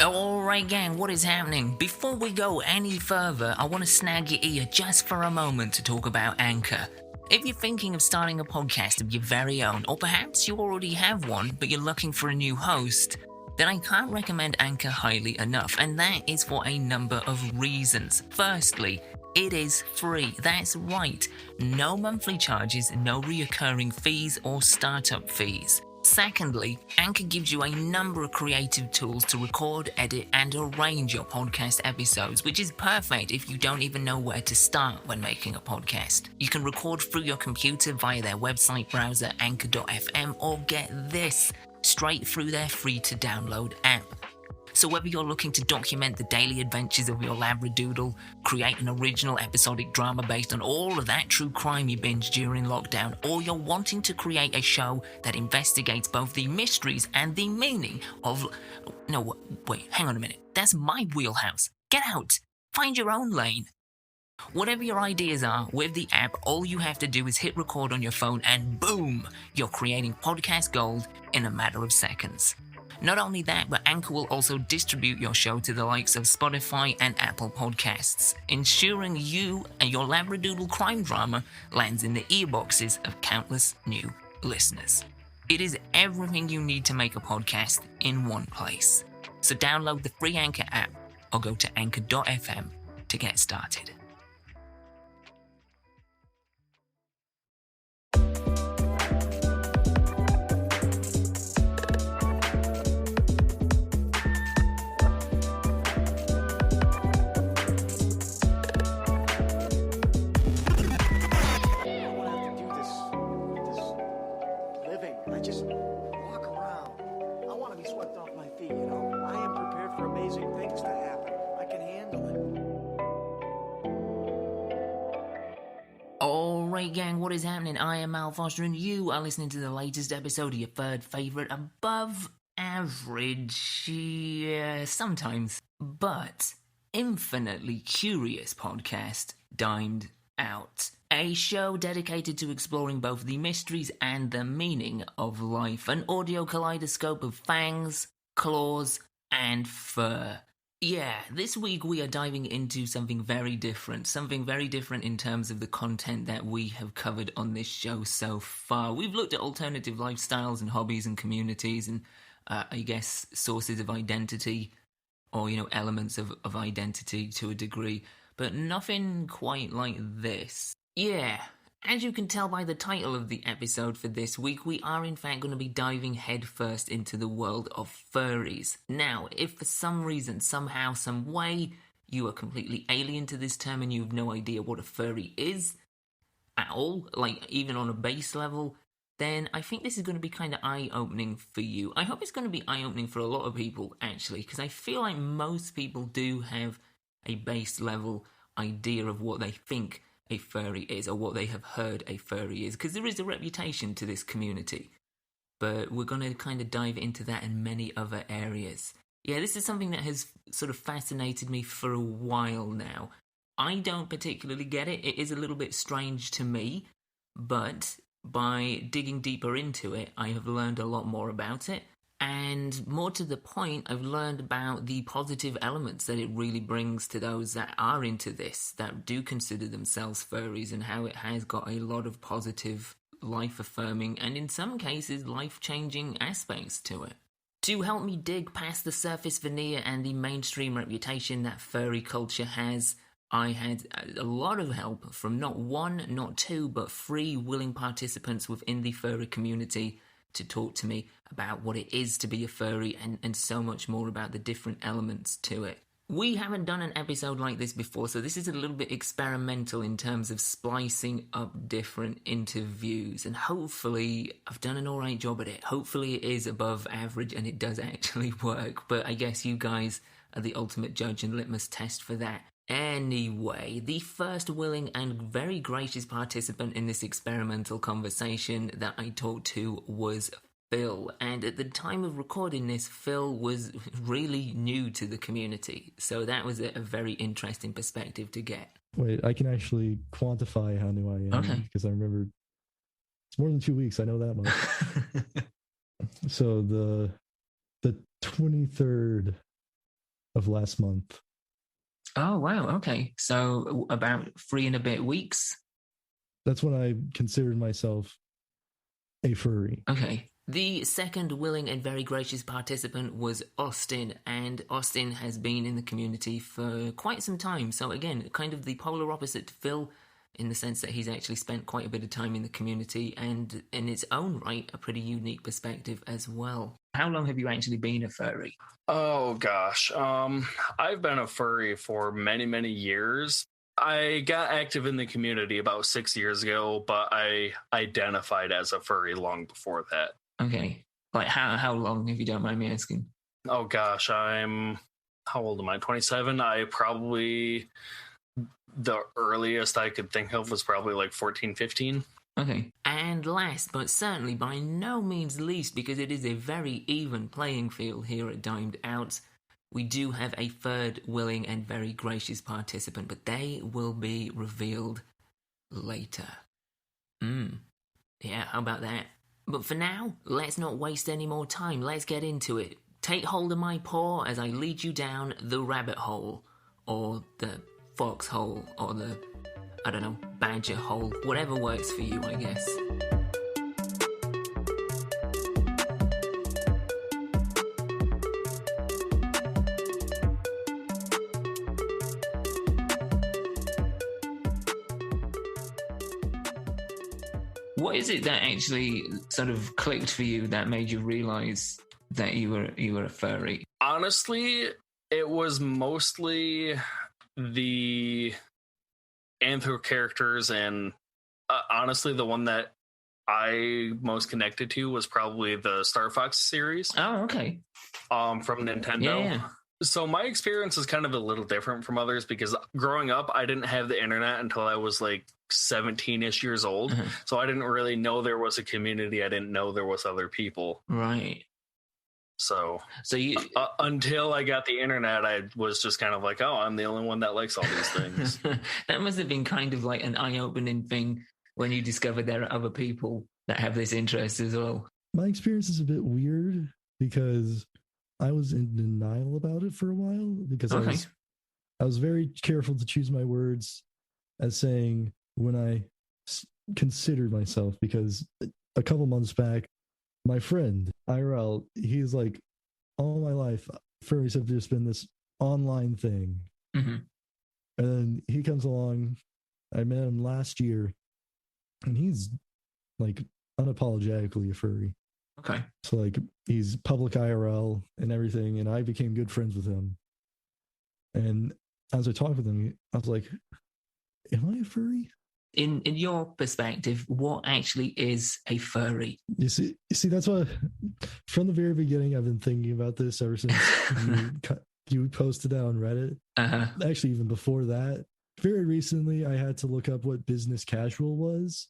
Alright gang, what is happening? Before we go any further, I want to snag your ear just for a moment to talk about Anchor. If you're thinking of starting a podcast of your very own, or perhaps you already have one, but you're looking for a new host, then I can't recommend Anchor highly enough, and that is for a number of reasons. Firstly, it is free. That's right. No monthly charges, no reoccurring fees or startup fees. Secondly, Anchor gives you a number of creative tools to record, edit, and arrange your podcast episodes, which is perfect if you don't even know where to start when making a podcast. You can record through your computer via their website browser, anchor.fm, or get this, straight through their free-to-download app. So whether you're looking to document the daily adventures of your Labradoodle, create an original episodic drama based on all of that true crime you binged during lockdown, or you're wanting to create a show that investigates both the mysteries and the meaning of... No, wait, hang on a minute. That's my wheelhouse. Get out. Find your own lane. Whatever your ideas are, with the app, all you have to do is hit record on your phone and boom, you're creating podcast gold in a matter of seconds. Not only that, but Anchor will also distribute your show to the likes of Spotify and Apple Podcasts, ensuring you and your Labradoodle crime drama lands in the earboxes of countless new listeners. It is everything you need to make a podcast in one place. So download the free Anchor app or go to anchor.fm to get started. Alright gang, what is happening? I am Al Foster and you are listening to the latest episode of your third favourite above average, sometimes, but infinitely curious podcast, Dined Out. A show dedicated to exploring both the mysteries and the meaning of life. An audio kaleidoscope of fangs, claws, and fur. Yeah, this week we are diving into something very different in terms of the content that we have covered on this show so far. We've looked at alternative lifestyles and hobbies and communities and, I guess, sources of identity or, elements of identity to a degree, but nothing quite like this. Yeah. As you can tell by the title of the episode for this week, we are in fact going to be diving headfirst into the world of furries. Now, if for some reason, somehow, some way, you are completely alien to this term and you have no idea what a furry is at all, like even on a base level, then I think this is going to be kind of eye-opening for you. I hope it's going to be eye-opening for a lot of people, actually, because I feel like most people do have a base level idea of what they think a furry is, or what they have heard a furry is, because there is a reputation to this community. But we're going to kind of dive into that in many other areas. Yeah, this is something that has sort of fascinated me for a while now. I don't particularly get it. It is a little bit strange to me, but by digging deeper into it, I have learned a lot more about it. And more to the point, I've learned about the positive elements that it really brings to those that are into this, that do consider themselves furries, and how it has got a lot of positive, life-affirming, and in some cases, life-changing aspects to it. To help me dig past the surface veneer and the mainstream reputation that furry culture has, I had a lot of help from not one, not two, but 3 willing participants within the furry community to talk to me about what it is to be a furry and so much more about the different elements to it. We haven't done an episode like this before, so this is a little bit experimental in terms of splicing up different interviews, and hopefully I've done an alright job at it. Hopefully it is above average and it does actually work, but I guess you guys are the ultimate judge and litmus test for that. Anyway, the first willing and very gracious participant in this experimental conversation that I talked to was Phil, and at the time of recording this, Phil was really new to the community, so that was a very interesting perspective to get. Wait, I can actually quantify how new I am, okay, because I remember it's more than 2 weeks, I know that much. So the 23rd of last month. Oh, wow. Okay. So about 3 and a bit weeks. That's when I considered myself a furry. Okay. The second willing and very gracious participant was Austin, and Austin has been in the community for quite some time. So again, kind of the polar opposite to Phil, in the sense that he's actually spent quite a bit of time in the community, and in its own right, a pretty unique perspective as well. How long have you actually been a furry? Oh gosh, I've been a furry for many, many years. I got active in the community about 6 years ago, but I identified as a furry long before that. Okay. Like how long, if you don't mind me asking? Oh gosh, how old am I? 27? The earliest I could think of was probably like 14, 15. Okay. And last, but certainly by no means least, because it is a very even playing field here at Dimed Out, we do have a third willing and very gracious participant, but they will be revealed later. Yeah, how about that? But for now, let's not waste any more time. Let's get into it. Take hold of my paw as I lead you down the rabbit hole, or the foxhole, or the, I don't know, badger hole. Whatever works for you, I guess. What is it that actually sort of clicked for you that made you realize that you were a furry? Honestly, it was mostly the anthro characters, and honestly, the one that I most connected to was probably the Star Fox series. Oh, okay. From Nintendo. Yeah. So my experience is kind of a little different from others because growing up, I didn't have the internet until I was like 17-ish years old. Uh-huh. So I didn't really know there was a community. I didn't know there was other people. Right. So you until I got the internet, I was just kind of like, oh, I'm the only one that likes all these things. That must have been kind of like an eye-opening thing when you discovered there are other people that have this interest as well. My experience is a bit weird because I was in denial about it for a while because I was very careful to choose my words as saying when I considered myself, because a couple months back, my friend IRL, he's like, all my life, furries have just been this online thing. Mm-hmm. And then he comes along. I met him last year, and he's like unapologetically a furry. Okay. So like he's public IRL and everything, and I became good friends with him. And as I talked with him, I was like, am I a furry? In your perspective, what actually is a furry? You see, that's why from the very beginning I've been thinking about this ever since you posted that on Reddit. Uh-huh. Actually, even before that, very recently I had to look up what business casual was.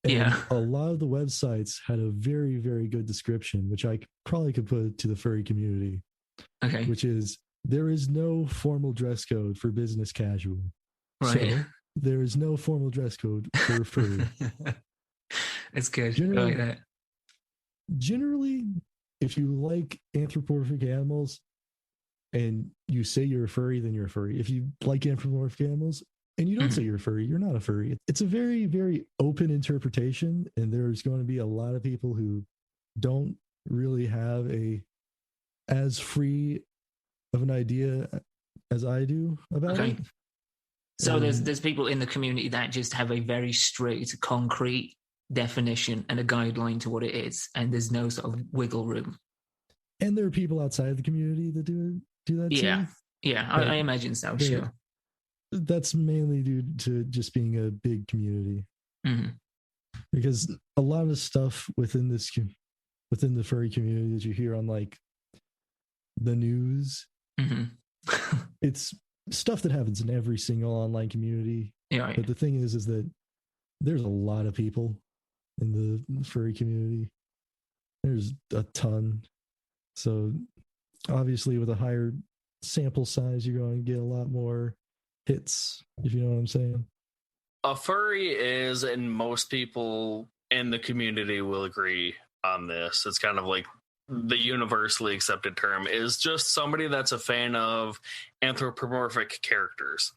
And a lot of the websites had a very, very good description, which I probably could put to the furry community. Okay. Which is, there is no formal dress code for business casual. Right. So there is no formal dress code for furry. It's good. I like that. Generally, if you like anthropomorphic animals and you say you're a furry, then you're a furry. If you like anthropomorphic animals and you don't say you're a furry, you're not a furry. It's a very, very open interpretation, and there's going to be a lot of people who don't really have as free of an idea as I do about it. So there's people in the community that just have a very strict, concrete definition and a guideline to what it is, and there's no sort of wiggle room. And there are people outside the community that do that too. Yeah, I imagine so, sure. That's mainly due to just being a big community. Mm-hmm. Because a lot of stuff within the furry community that you hear on like the news, it's stuff that happens in every single online community. Yeah. But the thing is that there's a lot of people in the furry community. There's a ton. So obviously with a higher sample size, you're going to get a lot more hits, if you know what I'm saying. A furry is, and most people in the community will agree on this, it's kind of like the universally accepted term, is just somebody that's a fan of anthropomorphic characters,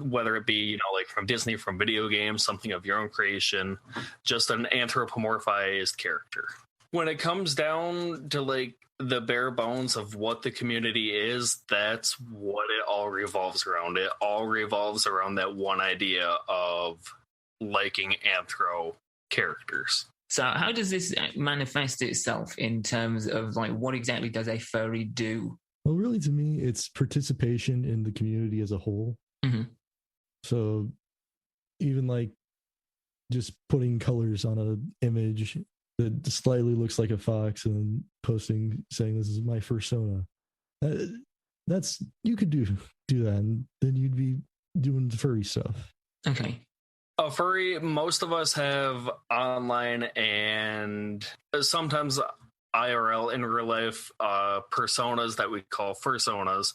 whether it be like from Disney, from video games, something of your own creation, just an anthropomorphized character. When it comes down to like the bare bones of what the community is, that's what it all revolves around. It all revolves around that one idea of liking anthro characters. So how does this manifest itself in terms of like what exactly does a furry do? Well, really, to me, it's participation in the community as a whole. Mm-hmm. So even like just putting colors on an image that slightly looks like a fox and posting saying this is my fursona. That's you could do that, and then you'd be doing the furry stuff. Okay. A furry, most of us have online and sometimes IRL, in real life, personas that we call fursonas.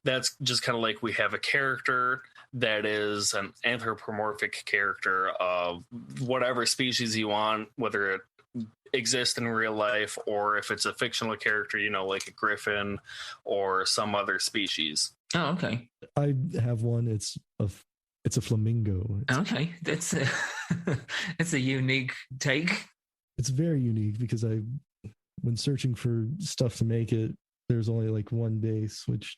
That's just kind of like we have a character that is an anthropomorphic character of whatever species you want, whether it exists in real life or if it's a fictional character, like a griffin or some other species. Oh, okay. I have one. It's a flamingo. Okay, that's a unique take. It's very unique because when searching for stuff to make it, there's only like one base, which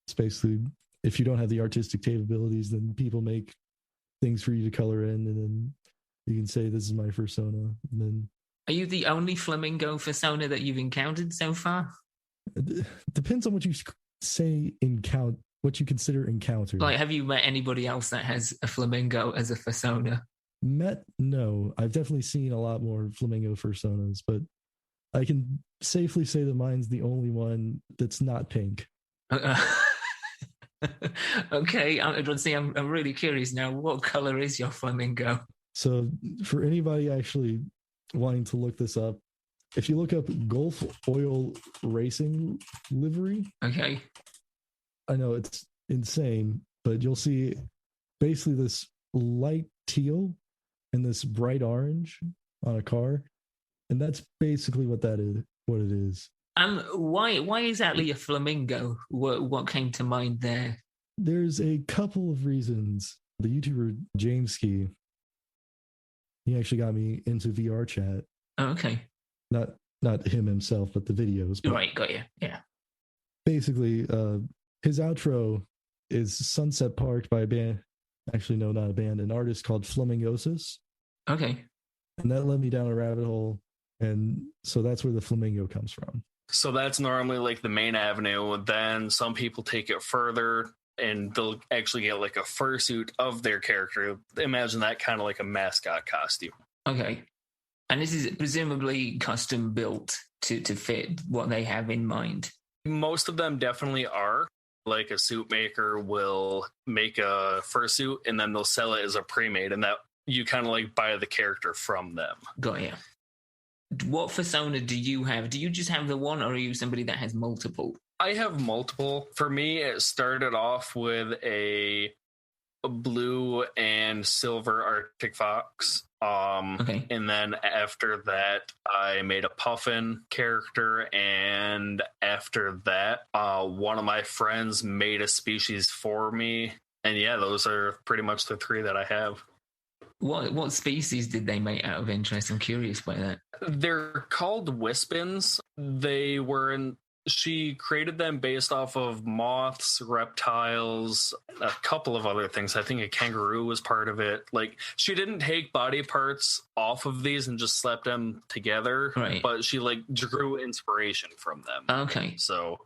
is basically if you don't have the artistic capabilities, then people make things for you to color in, and then you can say this is my fursona. And then, are you the only flamingo fursona that you've encountered so far? It depends on what you say what you consider encounter. Like, have you met anybody else that has a flamingo as a fursona? No. I've definitely seen a lot more flamingo fursonas, but I can safely say that mine's the only one that's not pink. Okay, I'm really curious now. What color is your flamingo? So for anybody actually wanting to look this up, if you look up Gulf Oil Racing livery, okay, I know it's insane, but you'll see basically this light teal and this bright orange on a car, and that's basically what it is. Why exactly a flamingo? What came to mind there? There's a couple of reasons. The YouTuber James Ski, he actually got me into VR chat. Oh, okay. Not him himself, but the videos. But right, got you. Yeah. Basically, his outro is Sunset Park by a band. Actually, no, not a band. An artist called Flamingosis. Okay. And that led me down a rabbit hole. And so that's where the flamingo comes from. So that's normally like the main avenue. Then some people take it further and they'll actually get like a fursuit of their character. Imagine that kind of like a mascot costume. Okay. And this is presumably custom built to fit what they have in mind. Most of them definitely are. Like a suit maker will make a fursuit and then they'll sell it as a pre-made, and that you kind of like buy the character from them. Got you. What fursona do you have? Do you just have the one, or are you somebody that has multiple? I have multiple. For me, it started off with a blue and silver Arctic fox. Okay. And then after that, I made a puffin character. And after that, one of my friends made a species for me. And yeah, those are pretty much the three that I have. What species did they make out of interest? I'm curious by that. They're called wispins. She created them based off of moths, reptiles, a couple of other things. I think a kangaroo was part of it. Like, she didn't take body parts off of these and just slapped them together, right? But she like drew inspiration from them. Okay. So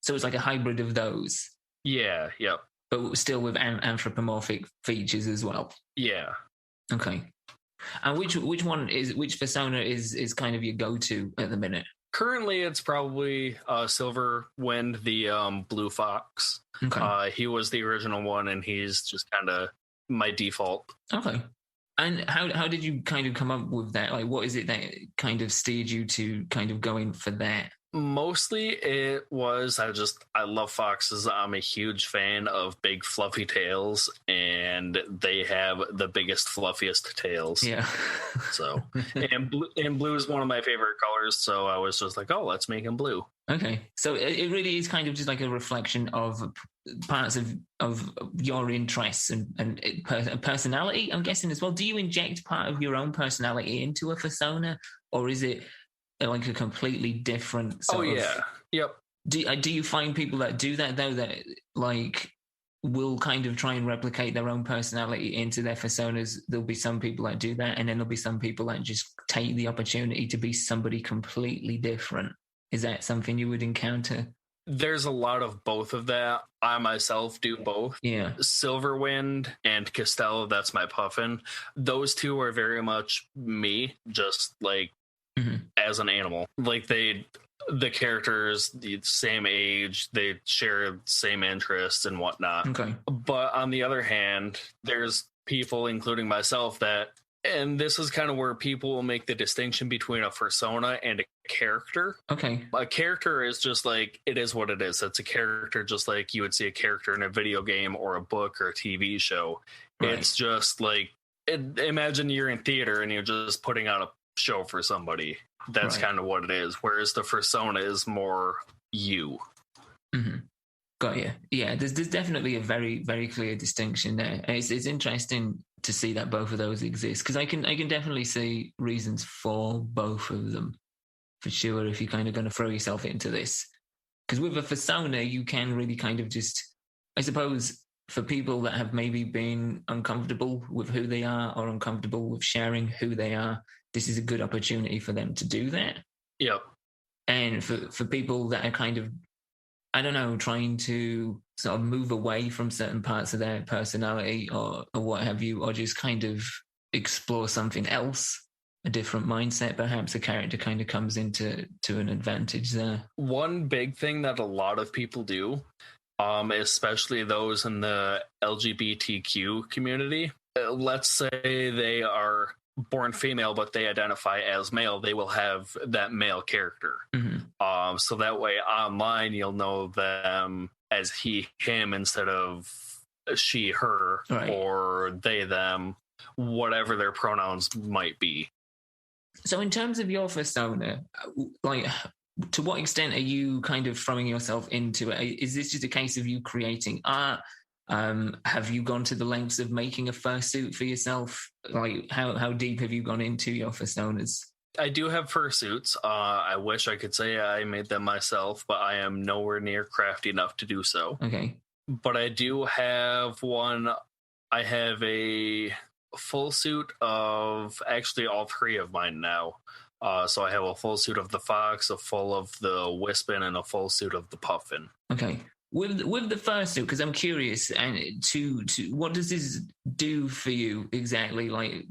it's like a hybrid of those. Yeah. Yep. But still with anthropomorphic features as well. Yeah. Okay. And which fursona is kind of your go-to at the minute? Currently, it's probably Silver Wind, the blue fox. Okay. He was the original one, and he's just kind of my default. Okay. And how did you kind of come up with that? Like, what is it that kind of steered you to kind of going for that? Mostly it was I love foxes. I'm a huge fan of big fluffy tails, and they have the biggest fluffiest tails. Yeah. So and blue is one of my favorite colors, so I was just like, oh, let's make him blue. Okay, so it really is kind of just like a reflection of parts of your interests and personality, I'm guessing, as well. Do you inject part of your own personality into a fursona, or is it like a completely different sort of... Yep. Do you find people that do that, though, that like will kind of try and replicate their own personality into their fursonas? There'll be some people that do that, and then there'll be some people that just take the opportunity to be somebody completely different. Is that something you would encounter? There's a lot of both of that. I myself do both. Yeah. Silverwind and Costello, that's my puffin. Those two are very much me, just like as an animal. Like the characters, the same age, they share the same interests and whatnot. Okay. But on the other hand, there's people, including myself, that, and this is kind of where people will make the distinction between a fursona and a character. Okay. A character is just like, it is what it is. It's a character just like you would see a character in a video game or a book or a TV show. Right. It's just like, imagine you're in theater and you're just putting on a show for somebody. That's kind of what it is. Whereas the fursona is more you. Mm-hmm. Got you. Yeah, there's definitely a very, very clear distinction there. It's interesting to see that both of those exist, because I can definitely see reasons for both of them, for sure, if you're kind of going to throw yourself into this. Because with a fursona, you can really kind of just, I suppose, for people that have maybe been uncomfortable with who they are or uncomfortable with sharing who they are, this is a good opportunity for them to do that. Yep. And for people that are kind of, I don't know, trying to sort of move away from certain parts of their personality or what have you, or just kind of explore something else, a different mindset, perhaps a character kind of comes into an advantage there. One big thing that a lot of people do, especially those in the LGBTQ community, let's say they are born female but they identify as male, they will have that male character. So that way online you'll know them as he, him instead of she, her, right, or they, them, whatever their pronouns might be. So in terms of your fursona, like, to what extent are you kind of throwing yourself into it? Is this just a case of you creating art? Have you gone to the lengths of making a fursuit for yourself? Like, how deep have you gone into your fursonas? I do have fursuits. I wish I could say I made them myself, but I am nowhere near crafty enough to do so. Okay. But I do have one. I have a full suit of actually all three of mine now. So I have a full suit of the fox, a full of the wispin, and a full suit of the puffin. Okay. With the fursuit, because I'm curious, and to what does this do for you exactly? Like,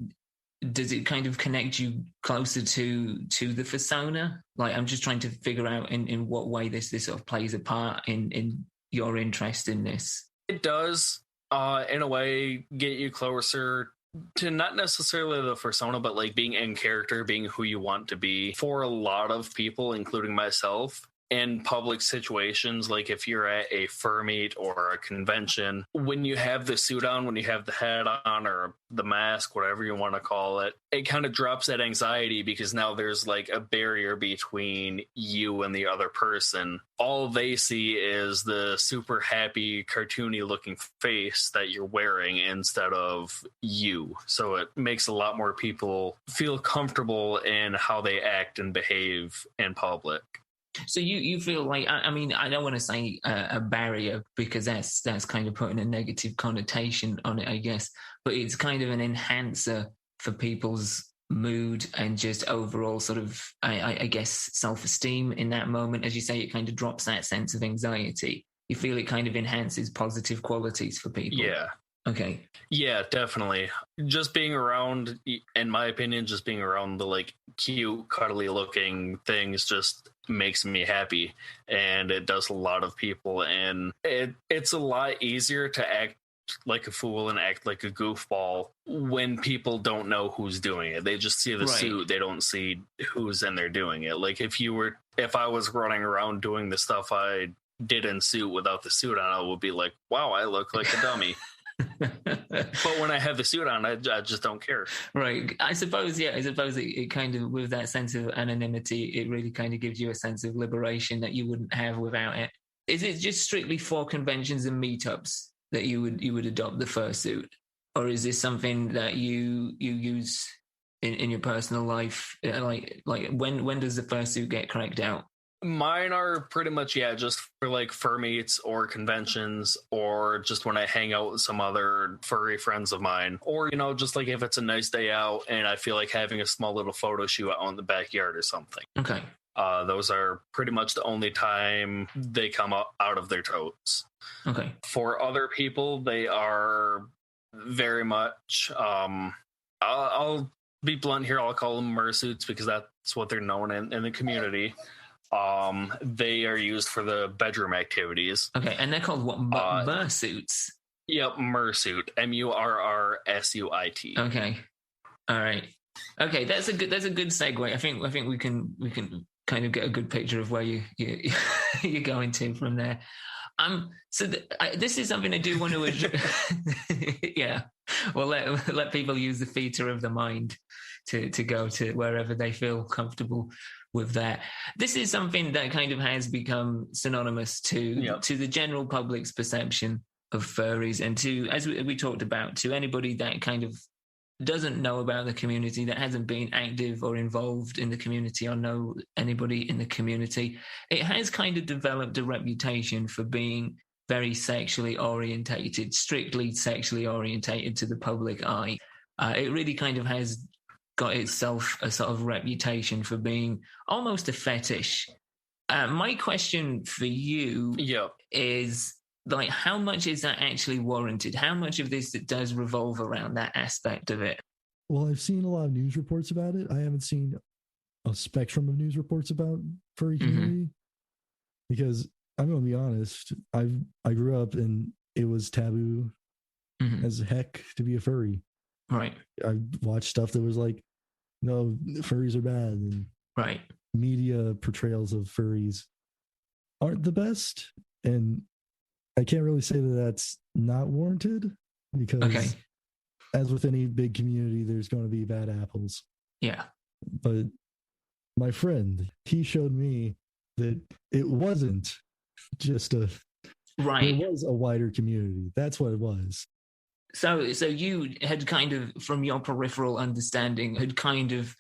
does it kind of connect you closer to the fursona? Like, I'm just trying to figure out in what way this sort of plays a part in your interest in this. It does, in a way, get you closer to not necessarily the fursona, but like being in character, being who you want to be. For a lot of people, including myself, in public situations, like if you're at a fur meet or a convention, when you have the suit on, when you have the hat on or the mask, whatever you want to call it, it kind of drops that anxiety because now there's like a barrier between you and the other person. All they see is the super happy, cartoony looking face that you're wearing instead of you. So it makes a lot more people feel comfortable in how they act and behave in public. So you feel like, I mean, I don't want to say a barrier because that's kind of putting a negative connotation on it, I guess, but it's kind of an enhancer for people's mood and just overall sort of, I guess, self-esteem in that moment. As you say, it kind of drops that sense of anxiety. You feel it kind of enhances positive qualities for people. Yeah. Okay. Yeah, definitely. Just being around, in my opinion, just being around the like cute, cuddly looking things just makes me happy, and it does a lot of people, and it's a lot easier to act like a fool and act like a goofball when people don't know who's doing it. They just see the suit. They don't see who's in there doing it. Like if I was running around doing the stuff I did in suit without the suit on, I would be like, wow, I look like a dummy. But when I have the suit on, I just don't care. Right. I suppose it kind of, with that sense of anonymity, it really kind of gives you a sense of liberation that you wouldn't have without it. Is it just strictly for conventions and meetups that you would adopt the fursuit? Or is this something that you use in your personal life? Like when does the fursuit get cracked out? Mine are pretty much, just for like fur meets or conventions, or just when I hang out with some other furry friends of mine, or, just like if it's a nice day out and I feel like having a small little photo shoot out in the backyard or something. Okay. Those are pretty much the only time they come out of their totes. Okay. For other people, they are very much, I'll be blunt here, I'll call them fursuits because that's what they're known in the community. They are used for the bedroom activities. Okay, and they're called what? Fursuits. Yep, fursuit. MURRSUIT. Okay, all right. Okay, that's a good segue. I think we can kind of get a good picture of where you're going to from there. This is something I do want to address. Yeah, well, let people use the theater of the mind to go to wherever they feel comfortable with that. This is something that kind of has become synonymous to the general public's perception of furries, and to, as we talked about, to anybody that kind of doesn't know about the community, that hasn't been active or involved in the community or know anybody in the community. It has kind of developed a reputation for being very sexually orientated, strictly sexually orientated to the public eye. It really kind of has got itself a sort of reputation for being almost a fetish. My question for you is, like, how much is that actually warranted? How much of this does revolve around that aspect of it? Well, I've seen a lot of news reports about it. I haven't seen a spectrum of news reports about furry community because I'm going to be honest. I grew up and it was taboo as heck to be a furry. Right. I watched stuff that was like, no, furries are bad. And right. Media portrayals of furries aren't the best. And I can't really say that that's not warranted because as with any big community, there's going to be bad apples. Yeah. But my friend, he showed me that it wasn't just it was a wider community. That's what it was. So you had kind of, from your peripheral understanding, had kind of,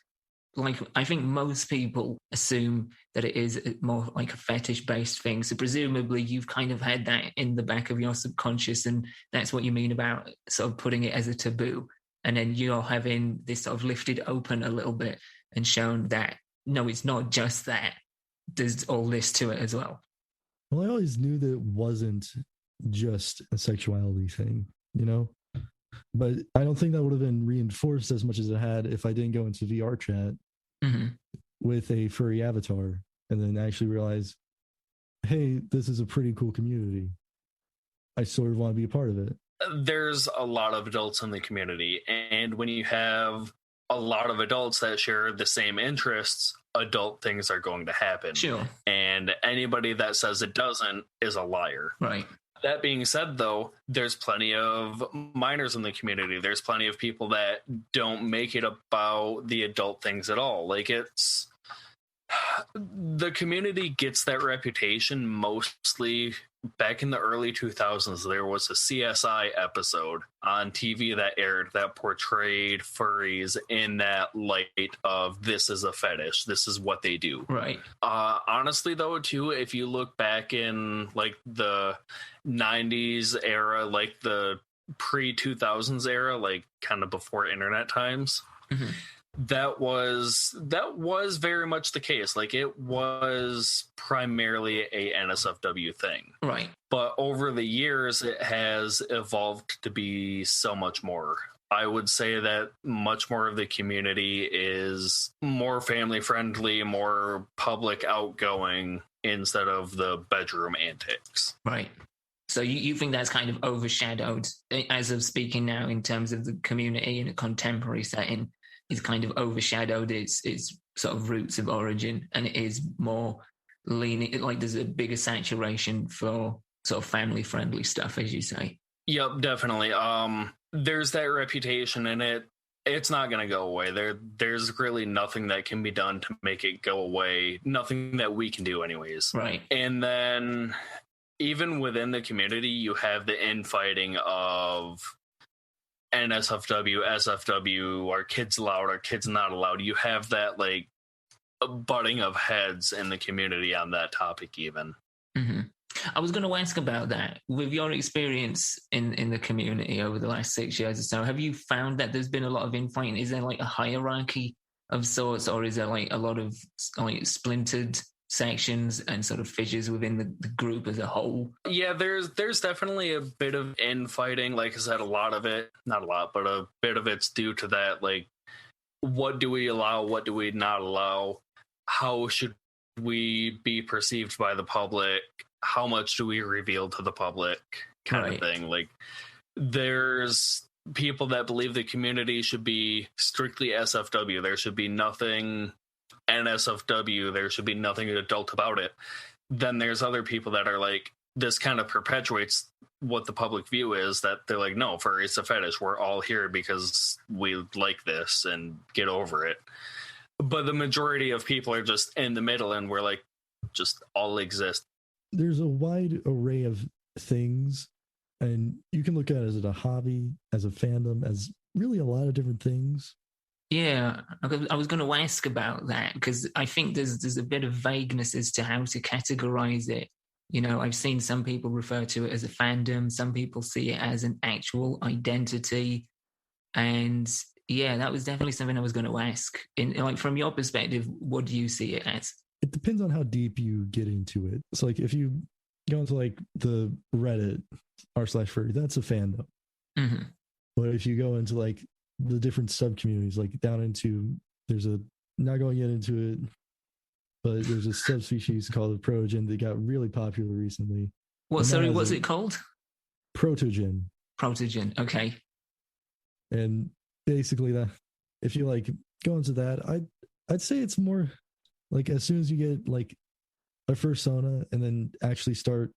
like, I think most people assume that it is more like a fetish-based thing. So presumably you've kind of had that in the back of your subconscious, and that's what you mean about sort of putting it as a taboo. And then you're having this sort of lifted open a little bit and shown that, no, it's not just that. There's all this to it as well. Well, I always knew that it wasn't just a sexuality thing, But I don't think that would have been reinforced as much as it had if I didn't go into VR chat with a furry avatar and then actually realize, hey, this is a pretty cool community. I sort of want to be a part of it. There's a lot of adults in the community, and when you have a lot of adults that share the same interests, adult things are going to happen. Sure. And anybody that says it doesn't is a liar. Right. That being said, though, there's plenty of minors in the community. There's plenty of people that don't make it about the adult things at all. Like, the community gets that reputation mostly back in the early 2000s. There was a CSI episode on TV that aired that portrayed furries in that light of, this is a fetish, this is what they do. Right. Honestly, though, too, if you look back in like the 90s era, like the pre-2000s era, like kind of before internet times, that was very much the case. Like, it was primarily a NSFW thing. Right. But over the years, it has evolved to be so much more. I would say that much more of the community is more family friendly, more public outgoing, instead of the bedroom antics. Right. So you think that's kind of overshadowed, as of speaking now, in terms of the community in a contemporary setting, is kind of overshadowed its sort of roots of origin, and it is more leaning, like there's a bigger saturation for sort of family-friendly stuff, as you say. Yep, definitely. There's that reputation, and it's not going to go away. There's really nothing that can be done to make it go away. Nothing that we can do, anyways. Right. And then, even within the community, you have the infighting of NSFW, SFW, are kids allowed, are kids not allowed? You have that, like, butting of heads in the community on that topic, even. Mm-hmm. I was going to ask about that. With your experience in the community over the last 6 years or so, have you found that there's been a lot of infighting? Is there, like, a hierarchy of sorts, or is there, like, a lot of, like, splintered sections and sort of fissures within the group as a whole? Yeah, there's definitely a bit of infighting. Like I said, a lot of it, not a lot, but a bit of it's due to that, like, what do we allow, what do we not allow, how should we be perceived by the public, how much do we reveal to the public, kind of thing. Like, there's people that believe the community should be strictly SFW. There should be nothing NSFW, there should be nothing adult about it. Then there's other people that are like, this kind of perpetuates what the public view is, that they're like, no, furry is a fetish. We're all here because we like this and get over it. But the majority of people are just in the middle, and we're like, just all exist. There's a wide array of things, and you can look at it as a hobby, as a fandom, as really a lot of different things. Yeah, I was going to ask about that, because I think there's a bit of vagueness as to how to categorize it. You know, I've seen some people refer to it as a fandom, some people see it as an actual identity. And yeah, that was definitely something I was going to ask. Like, from your perspective, what do you see it as? It depends on how deep you get into it. So, like, if you go into, like, the Reddit r/furry, that's a fandom. Mm-hmm. But if you go into, like, the different sub communities, like down into, not going to get into it, but there's a subspecies called the protogen that got really popular recently. What's it called? Protogen. Protogen. Okay. And basically, that if you, like, go into that, I'd say it's more like, as soon as you get, like, a fursona and then actually start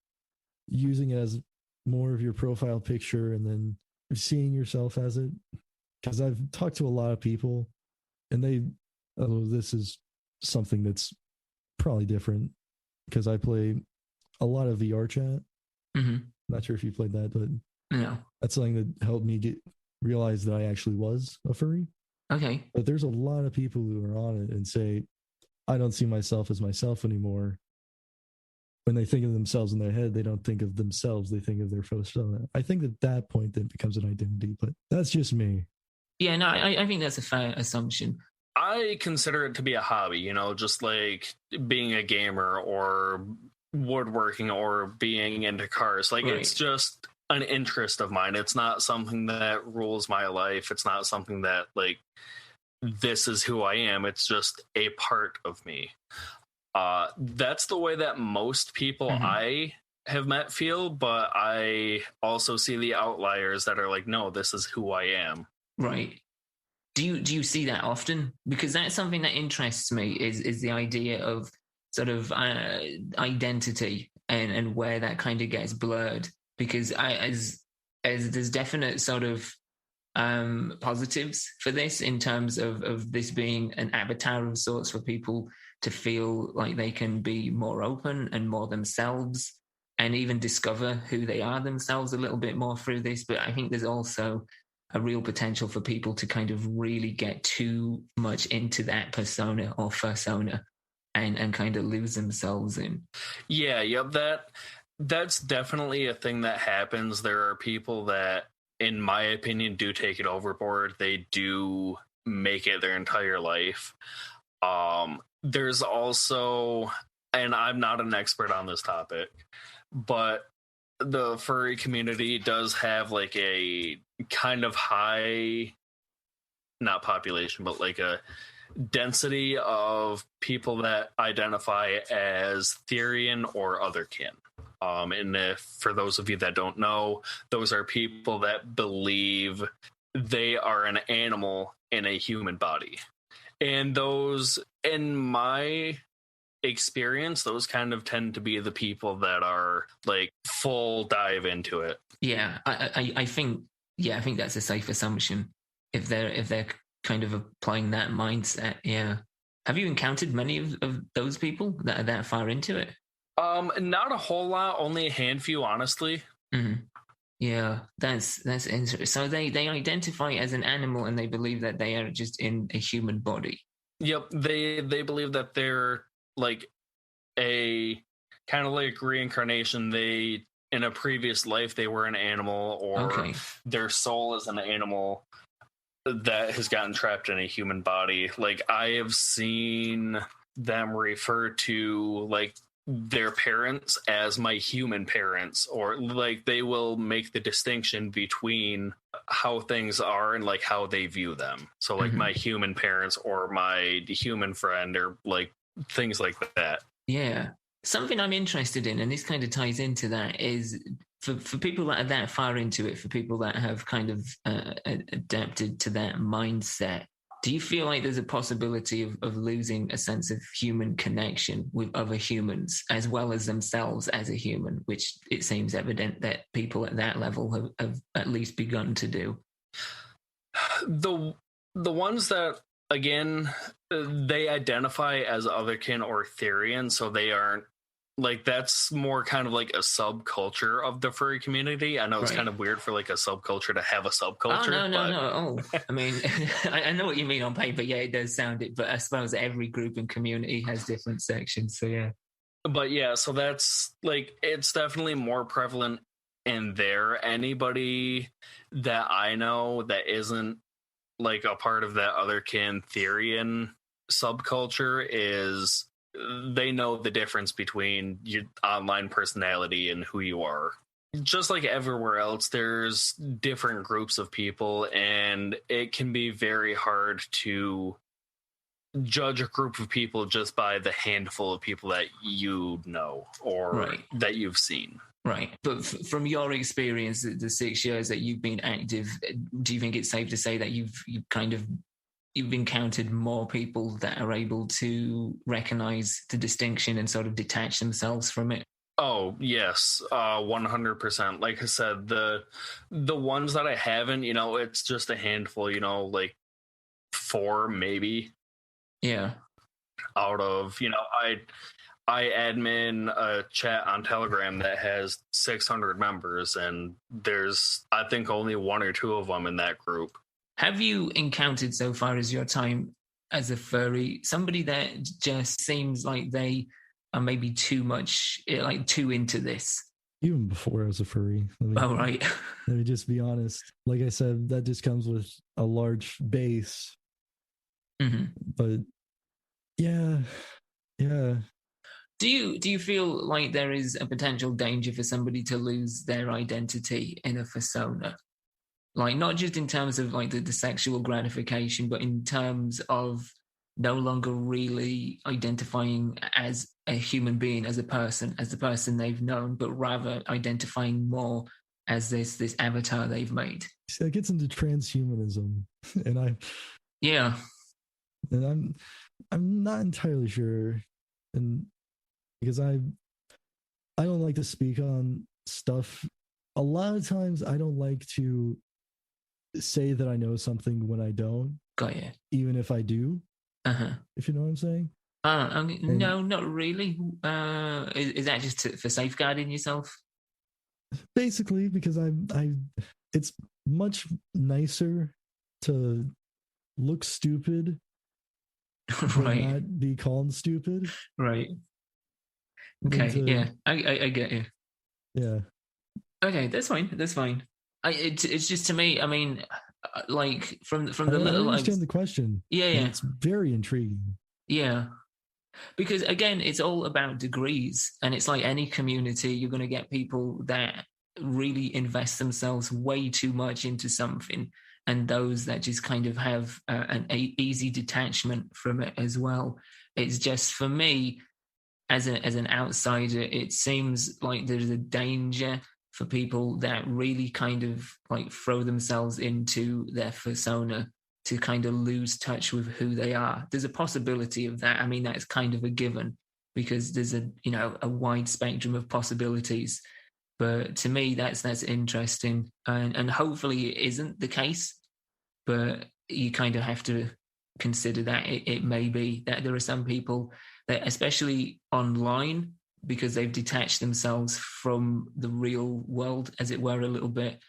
using it as more of your profile picture and then seeing yourself as it. Because I've talked to a lot of people, and this is something that's probably different, because I play a lot of VR chat. Mm-hmm. Not sure if you played that, but no, that's something that helped me realize that I actually was a furry. Okay. But there's a lot of people who are on it and say, I don't see myself as myself anymore. When they think of themselves in their head, they don't think of themselves, they think of their fursona. I think at that point then becomes an identity, but that's just me. Yeah, no, I think that's a fair assumption. I consider it to be a hobby, just like being a gamer or woodworking or being into cars. Like, It's just an interest of mine. It's not something that rules my life. It's not something that, like, this is who I am. It's just a part of me. That's the way that most people I have met feel, but I also see the outliers that are like, no, this is who I am. Right. Do you see that often? Because that's something that interests me, is the idea of sort of identity and where that kind of gets blurred. Because as there's definite sort of positives for this, in terms of this being an avatar of sorts for people to feel like they can be more open and more themselves, and even discover who they are themselves a little bit more through this. But I think there's also a real potential for people to kind of really get too much into that persona or fursona and kind of lose themselves in. Yeah, yep, that's definitely a thing that happens. There are people that, in my opinion, do take it overboard. They do make it their entire life. There's also, and I'm not an expert on this topic, but the furry community does have, like, a kind of high, not population, but like a density of people that identify as Therian or Otherkin. And if, for those of you that don't know, those are people that believe they are an animal in a human body. And those, in my experience, those kind of tend to be the people that are like full dive into it. Yeah, I think that's a safe assumption if they're kind of applying that mindset. Yeah. Have you encountered many of those people that are that far into it? Not a whole lot, only a handful, honestly. Mm-hmm. Yeah, that's interesting. So they identify as an animal and they believe that they are just in a human body. Yep, they believe that they're like a kind of like reincarnation. They, in a previous life, they were an animal, or their soul is an animal that has gotten trapped in a human body. Like, I have seen them refer to like their parents as my human parents, or like they will make the distinction between how things are and like how they view them. So like my human parents or my human friend, or like things like that. Yeah. Something I'm interested in, and this kind of ties into that, is for people that are that far into it, for people that have kind of adapted to that mindset, do you feel like there's a possibility of losing a sense of human connection with other humans as well as themselves as a human, which it seems evident that people at that level have at least begun to do? The ones that, again, they identify as Otherkin or Therian, so they aren't like, that's more kind of like a subculture of the furry community. I know it's kind of weird for like a subculture to have a subculture. Oh, no. I mean, I know what you mean on paper. Yeah, it does sound it, but I suppose every group and community has different sections. So yeah. But yeah, so that's like, it's definitely more prevalent in there. Anybody that I know that isn't like a part of that Otherkin Therian subculture is, they know the difference between your online personality and who you are. Just like everywhere else, there's different groups of people, and it can be very hard to judge a group of people just by the handful of people that you know or that you've seen. Right. But from your experience, the 6 years that you've been active, do you think it's safe to say that you've encountered more people that are able to recognize the distinction and sort of detach themselves from it? Oh, yes, 100%. Like I said, the ones that I haven't, it's just a handful, like 4 maybe. Yeah. Out of, I admin a chat on Telegram that has 600 members, and there's, I think, only 1 or 2 of them in that group. Have you encountered so far as your time as a furry somebody that just seems like they are maybe too into this? Even before I was a furry. Right. Let me just be honest. Like I said, that just comes with a large base. Mm-hmm. But yeah. Do you feel like there is a potential danger for somebody to lose their identity in a fursona? Like, not just in terms of like the sexual gratification, but in terms of no longer really identifying as a human being, as a person, as the person they've known, but rather identifying more as this avatar they've made. See, that gets into transhumanism, and I'm not entirely sure, and because I don't like to speak on stuff. A lot of times, I don't like to say that I know something when I don't. Got you. Even if I do. If you know what I'm saying. No, not really. Is that just for safeguarding yourself? Basically, because it's much nicer to look stupid, right? Not be called stupid, right? Okay, I get you. Yeah. Okay, that's fine. It's just, to me, I mean, like from the little. I understand the question. Yeah. It's very intriguing. Yeah. Because again, it's all about degrees, and it's like any community, you're going to get people that really invest themselves way too much into something, and those that just kind of have an easy detachment from it as well. It's just, for me, as an outsider, it seems like there's a danger for people that really kind of like throw themselves into their fursona to kind of lose touch with who they are. There's a possibility of that. I mean, that's kind of a given because there's a wide spectrum of possibilities. But to me, that's interesting, and hopefully it isn't the case. But you kind of have to consider that it may be that there are some people that, especially online, because they've detached themselves from the real world, as it were, a little bit,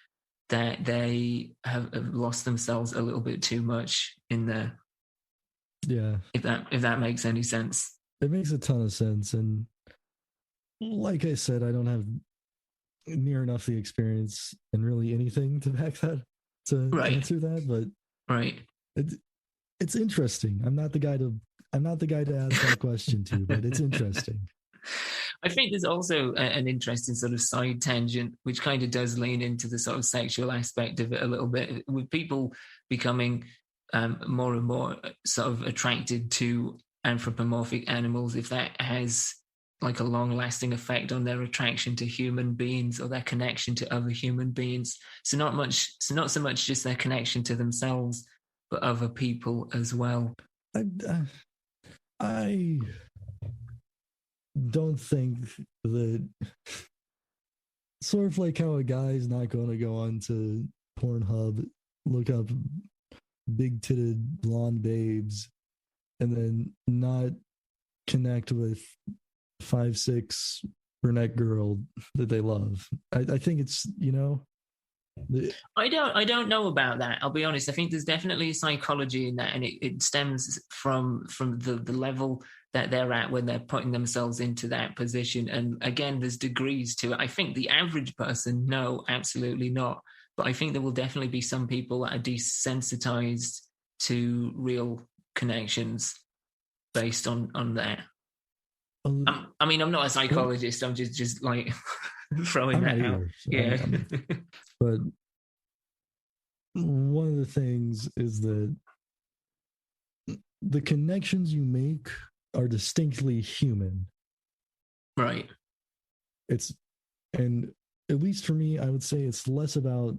that they have lost themselves a little bit too much in there. Yeah. If that makes any sense. It makes a ton of sense. And like I said, I don't have near enough the experience and really anything to back that, to answer that. But right. It's interesting. I'm not the guy to ask that question to, but it's interesting. I think there's also an interesting sort of side tangent, which kind of does lean into the sort of sexual aspect of it a little bit, with people becoming more and more sort of attracted to anthropomorphic animals, if that has like a long-lasting effect on their attraction to human beings or their connection to other human beings. So not so much just their connection to themselves, but other people as well. I don't think that, sort of like how a guy's not going to go on to Pornhub, look up big-titted blonde babes, and then not connect with 5'6" brunette girl that they love. I think it's, I don't know about that. I'll be honest. I think there's definitely a psychology in that, and it stems from the level that they're at when they're putting themselves into that position. And again, there's degrees to it. I think the average person, no, absolutely not. But I think there will definitely be some people that are desensitized to real connections based on that. I mean, I'm not a psychologist. I'm just like throwing that out. Yeah. But one of the things is that the connections you make are distinctly human. Right. And at least for me, I would say it's less about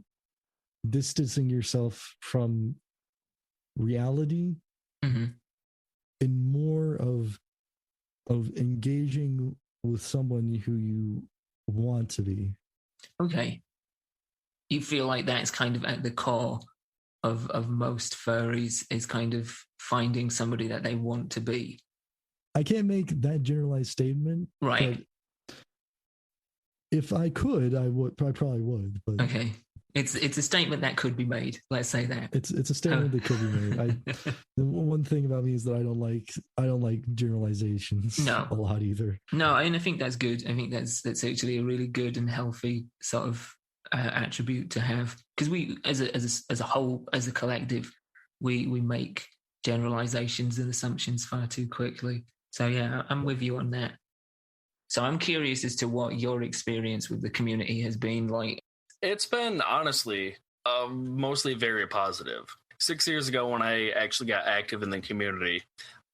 distancing yourself from reality, mm-hmm. and more of engaging with someone who you want to be. Okay. You feel like that's kind of at the core of most furries, is kind of finding somebody that they want to be. I can't make that generalized statement. Right. But if I could, I probably would. But okay. It's a statement that could be made. Let's say that. It's a statement that could be made. The one thing about me is that I don't like generalizations a lot either. No, and I think that's good. I think that's actually a really good and healthy sort of attribute to have, because we as a whole, as a collective, we make generalizations and assumptions far too quickly. So yeah, I'm with you on that. So I'm curious as to what your experience with the community has been like. It's been, honestly, mostly very positive. 6 years ago, when I actually got active in the community,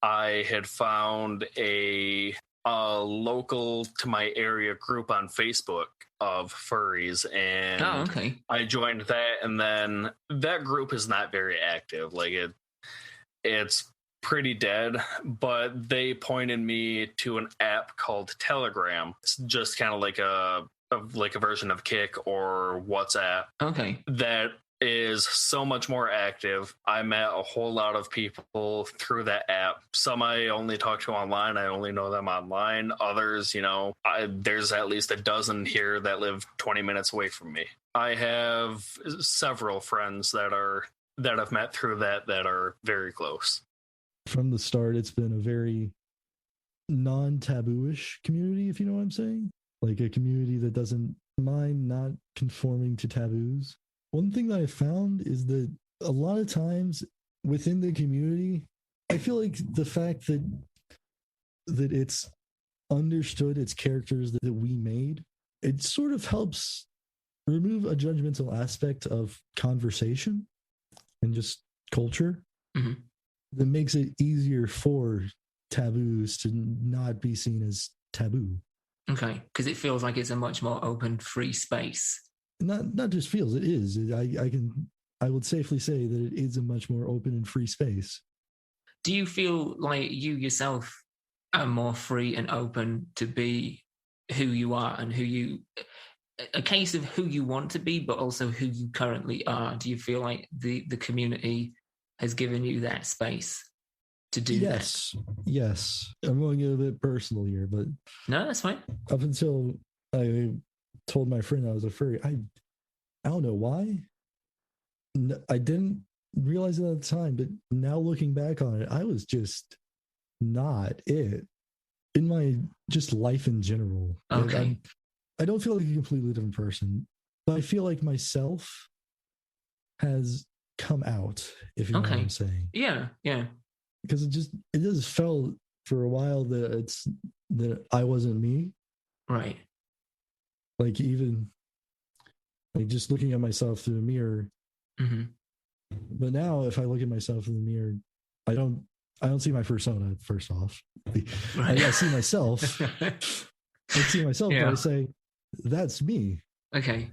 I had found a local to my area group on Facebook of furries, and I joined that, and then that group is not very active. Like it's pretty dead, but they pointed me to an app called Telegram. It's just kind of like a version of Kik or WhatsApp. Okay. That is so much more active. I met a whole lot of people through that app. Some I only talk to online. I only know them online. Others, there's at least a dozen here that live 20 minutes away from me. I have several friends that I've met through that are very close. From the start, it's been a very non-taboo-ish community, if you know what I'm saying. Like a community that doesn't mind not conforming to taboos. One thing that I found is that a lot of times within the community, I feel like the fact that it's understood, its characters that we made, it sort of helps remove a judgmental aspect of conversation and just culture. Mm-hmm. That makes it easier for taboos to not be seen as taboo. Okay, because it feels like it's a much more open, free space. Not just feels, it is. I would safely say that it is a much more open and free space. Do you feel like you yourself are more free and open to be who you are and a case of who you want to be, but also who you currently are? Do you feel like the community has given you that space to do that? Yes. I'm going a bit personal here, but no, that's fine. Up until I told my friend I was a furry, I don't know why. I didn't realize it at the time, but now looking back on it, I was just not it in my just life in general. Okay. I don't feel like a completely different person, but I feel like myself has come out, if you know what I'm saying. Yeah. Because it just felt for a while that I wasn't me. Right. Like even like just looking at myself through the mirror. Mm-hmm. But now if I look at myself in the mirror, I don't see my persona first off. Right. I see myself. But I say, that's me. Okay.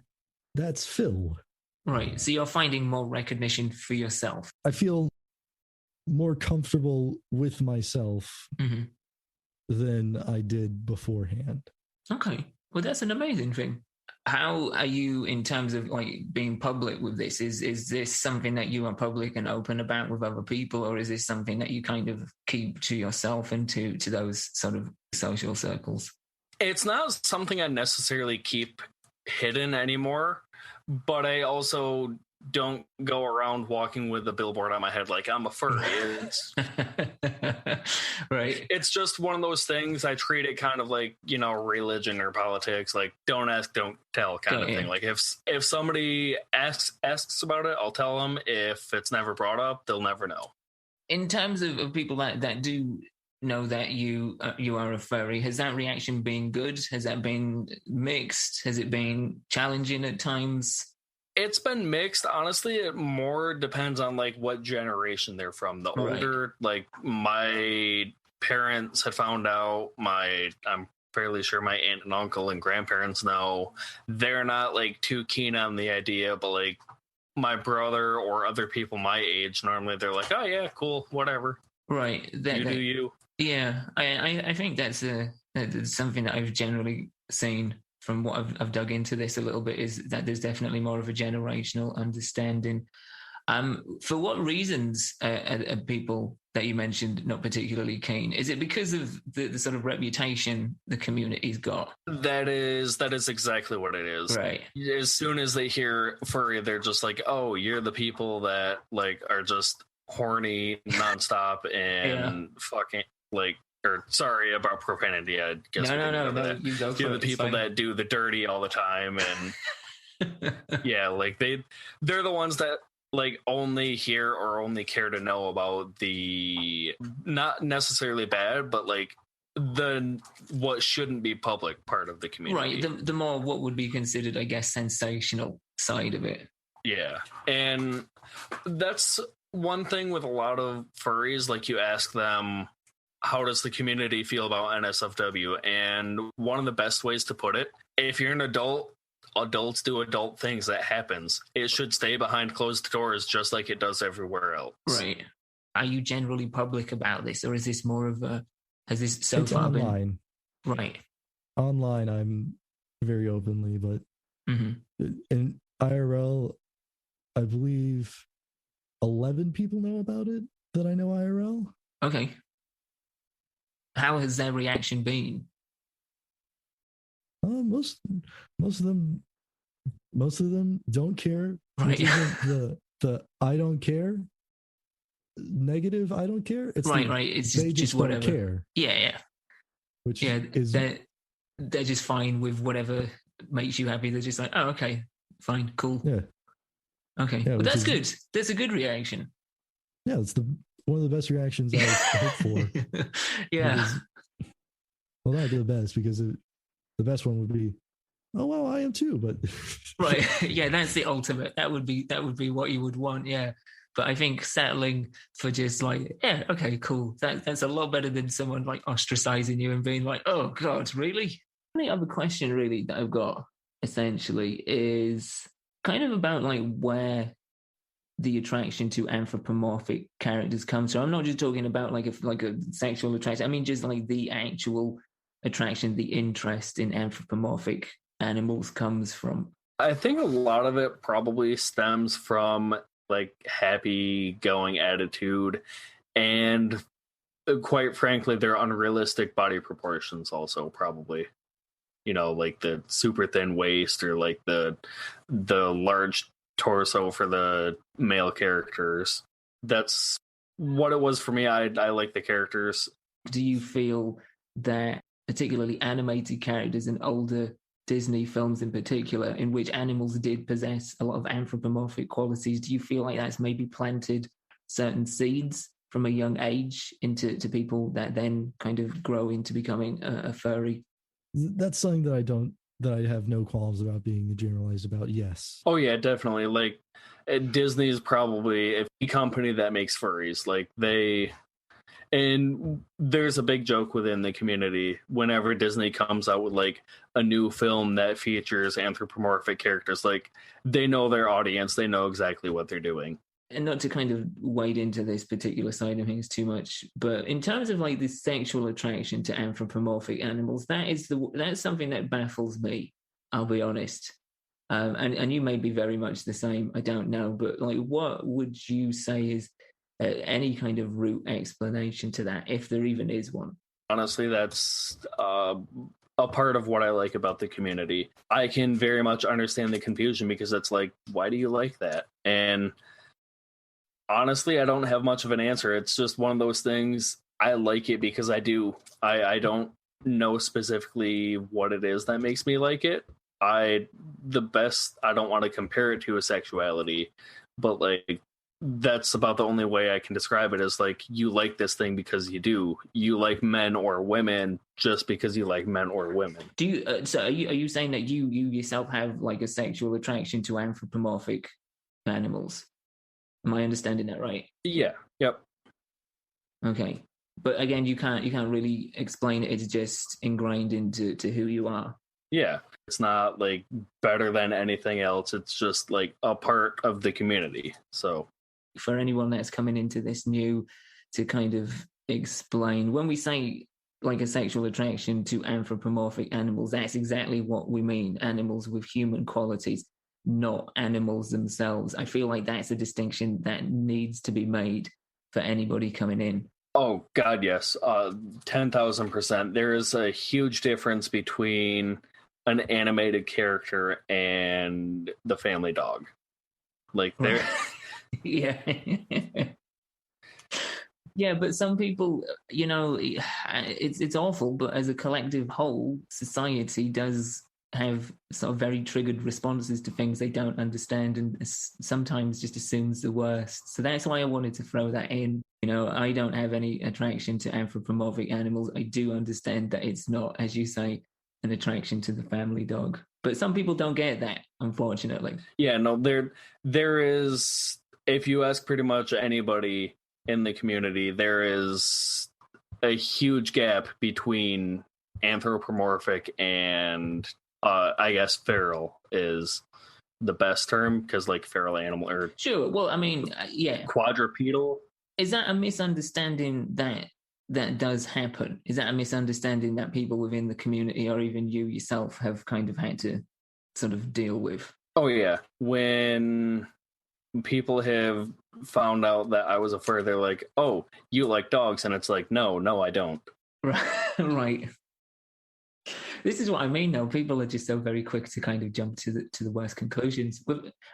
That's Phil. Right. So you're finding more recognition for yourself. I feel more comfortable with myself than I did beforehand. Okay. Well, that's an amazing thing. How are you in terms of like being public with this? Is this something that you are public and open about with other people, or is this something that you kind of keep to yourself and to those sort of social circles? It's not something I necessarily keep hidden anymore, but I also don't go around walking with a billboard on my head like I'm a furry. Right. It's just one of those things. I treat it kind of like, religion or politics, like don't ask, don't tell kind of thing. Like if somebody asks about it, I'll tell them. If it's never brought up, they'll never know. In terms of people that do know that you are a furry, has that reaction been good? Has that been mixed? Has it been challenging at times? It's been mixed. Honestly, it more depends on like what generation they're from. The older, like my parents had found out, I'm fairly sure my aunt and uncle and grandparents know, they're not like too keen on the idea, but like my brother or other people my age, normally they're like, oh yeah, cool, whatever. Right. You do you. Yeah. I think that's something that I've generally seen from what I've dug into this a little bit, is that there's definitely more of a generational understanding. For what reasons are people that you mentioned not particularly keen? Is it because of the sort of reputation the community's got? That is exactly what it is. Right. As soon as they hear furry, they're just like, oh, you're the people that like are just horny nonstop and fucking like, or sorry about profanity. I guess no. You're the people that do the dirty all the time, and yeah, like they're the ones that like only hear or only care to know about the not necessarily bad, but like the what shouldn't be public part of the community. Right. The more what would be considered, I guess, sensational side of it. Yeah, and that's one thing with a lot of furries. Like you ask them, how does the community feel about NSFW? And one of the best ways to put it, if you're an adult, adults do adult things. That happens. It should stay behind closed doors just like it does everywhere else. Right. Are you generally public about this, or is this more of has this so it's far online. Been... Right. Online, I'm very openly, but in IRL, I believe 11 people know about it that I know IRL. Okay. How has their reaction been? Most of them don't care. Right. The I don't care negative. I don't care. It's right. It's just whatever. Don't care. Yeah. Which is they're just fine with whatever makes you happy. They're just like, oh, okay, fine, cool. Yeah. Okay, but that's good. That's a good reaction. Yeah, it's one of the best reactions I hope for. Yeah. Because, well, not the best, because the best one would be, oh well, I am too. But right, yeah, that's the ultimate. That would be what you would want. Yeah, But I think settling for just like, yeah, okay, cool. That's a lot better than someone like ostracizing you and being like, oh God, really? The other question really that I've got essentially is kind of about like where the attraction to anthropomorphic characters comes from. I'm not just talking about like a sexual attraction. I mean just like the actual attraction, the interest in anthropomorphic animals comes from. I think a lot of it probably stems from like happy going attitude and quite frankly their unrealistic body proportions also probably. You know, like the super thin waist or like the large torso for the male characters. That's what it was for me. I like the characters. Do you feel that particularly animated characters in older Disney films in particular, in which animals did possess a lot of anthropomorphic qualities, do you feel like that's maybe planted certain seeds from a young age into people that then kind of grow into becoming a furry? That's something that I have no qualms about being generalized about. Yes. Oh yeah, definitely. Like Disney is probably a company that makes furries. Like and there's a big joke within the community whenever Disney comes out with like a new film that features anthropomorphic characters, like they know their audience, they know exactly what they're doing. And not to kind of wade into this particular side of things too much, but in terms of like the sexual attraction to anthropomorphic animals, that's something that baffles me. I'll be honest, and you may be very much the same. I don't know, but like, what would you say is any kind of root explanation to that, if there even is one? Honestly, that's a part of what I like about the community. I can very much understand the confusion because it's like, why do you like that? And honestly, I don't have much of an answer. It's just one of those things. I like it because I do. I don't know specifically what it is that makes me like it. I don't want to compare it to a sexuality, but like that's about the only way I can describe it is like you like this thing because you do. You like men or women just because you like men or women. Do you? So are you saying that you yourself have like a sexual attraction to anthropomorphic animals? Am I understanding that right? Yeah. Yep. Okay. But again, you can't really explain it. It's just ingrained into who you are. Yeah. It's not like better than anything else. It's just like a part of the community. So for anyone that's coming into this new, to kind of explain, when we say like a sexual attraction to anthropomorphic animals, that's exactly what we mean. Animals with human qualities, not animals themselves. I feel like that's a distinction that needs to be made for anybody coming in. Oh God, yes. 10,000%. There is a huge difference between an animated character and the family dog. Like there yeah. Yeah, but some people, you know, it's awful, but as a collective whole, society does have sort of very triggered responses to things they don't understand and sometimes just assumes the worst. So that's why I wanted to throw that in. You know, I don't have any attraction to anthropomorphic animals. I do understand that it's not, as you say, an attraction to the family dog. But some people don't get that, unfortunately. Yeah, no, there is, if you ask pretty much anybody in the community, there is a huge gap between anthropomorphic and I guess feral is the best term because like feral animal or sure. Well, I mean, yeah, quadrupedal. Is that a misunderstanding that does happen? Is that a misunderstanding that people within the community or even you yourself have kind of had to sort of deal with? Oh yeah, when people have found out that I was a fur, they're like, "Oh, you like dogs," and it's like, "No, I don't." Right. This is what I mean, though. People are just so very quick to kind of jump to the worst conclusions,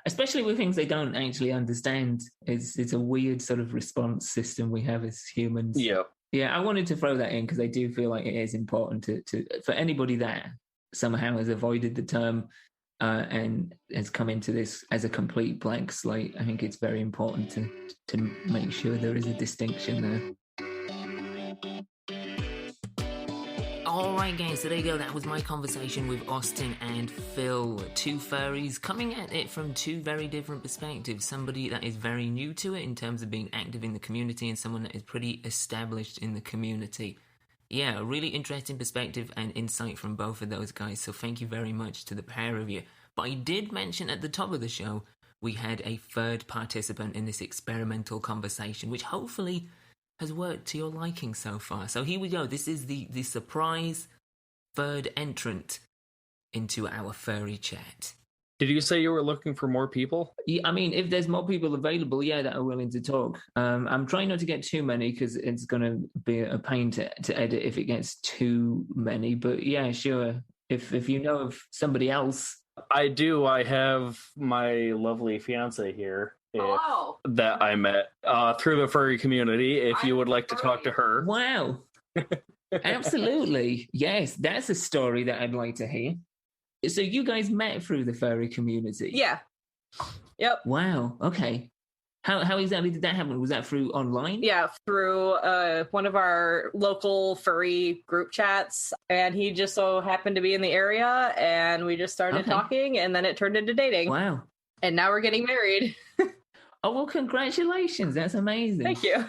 especially with things they don't actually understand. It's a weird sort of response system we have as humans. Yeah. I wanted to throw that in because I do feel like it is important to for anybody that somehow has avoided the term and has come into this as a complete blank slate. I think it's very important to make sure there is a distinction there. Alright guys, so there you go, that was my conversation with Austin and Phil, two furries coming at it from two very different perspectives. Somebody that is very new to it in terms of being active in the community, and someone that is pretty established in the community. Yeah, a really interesting perspective and insight from both of those guys, so thank you very much to the pair of you. But I did mention at the top of the show, we had a third participant in this experimental conversation, which hopefully has worked to your liking so far. So here we go. This is the surprise third entrant into our furry chat. Did you say you were looking for more people? Yeah, I mean, if there's more people available, yeah, that are willing to talk. I'm trying not to get too many because it's going to be a pain to edit if it gets too many. But yeah, sure. If you know of somebody else. I do. I have my lovely fiance here. That I met through the furry community. If you would like to talk to her. Wow. Absolutely. Yes, that's a story that I'd like to hear. So you guys met through the furry community? Yeah. Yep. Wow. Okay. How exactly did that happen? Was that through online? Yeah, through one of our local furry group chats. And he just so happened to be in the area, and we just started talking, and then it turned into dating. Wow. And now we're getting married. Oh, well, congratulations. That's amazing. Thank you.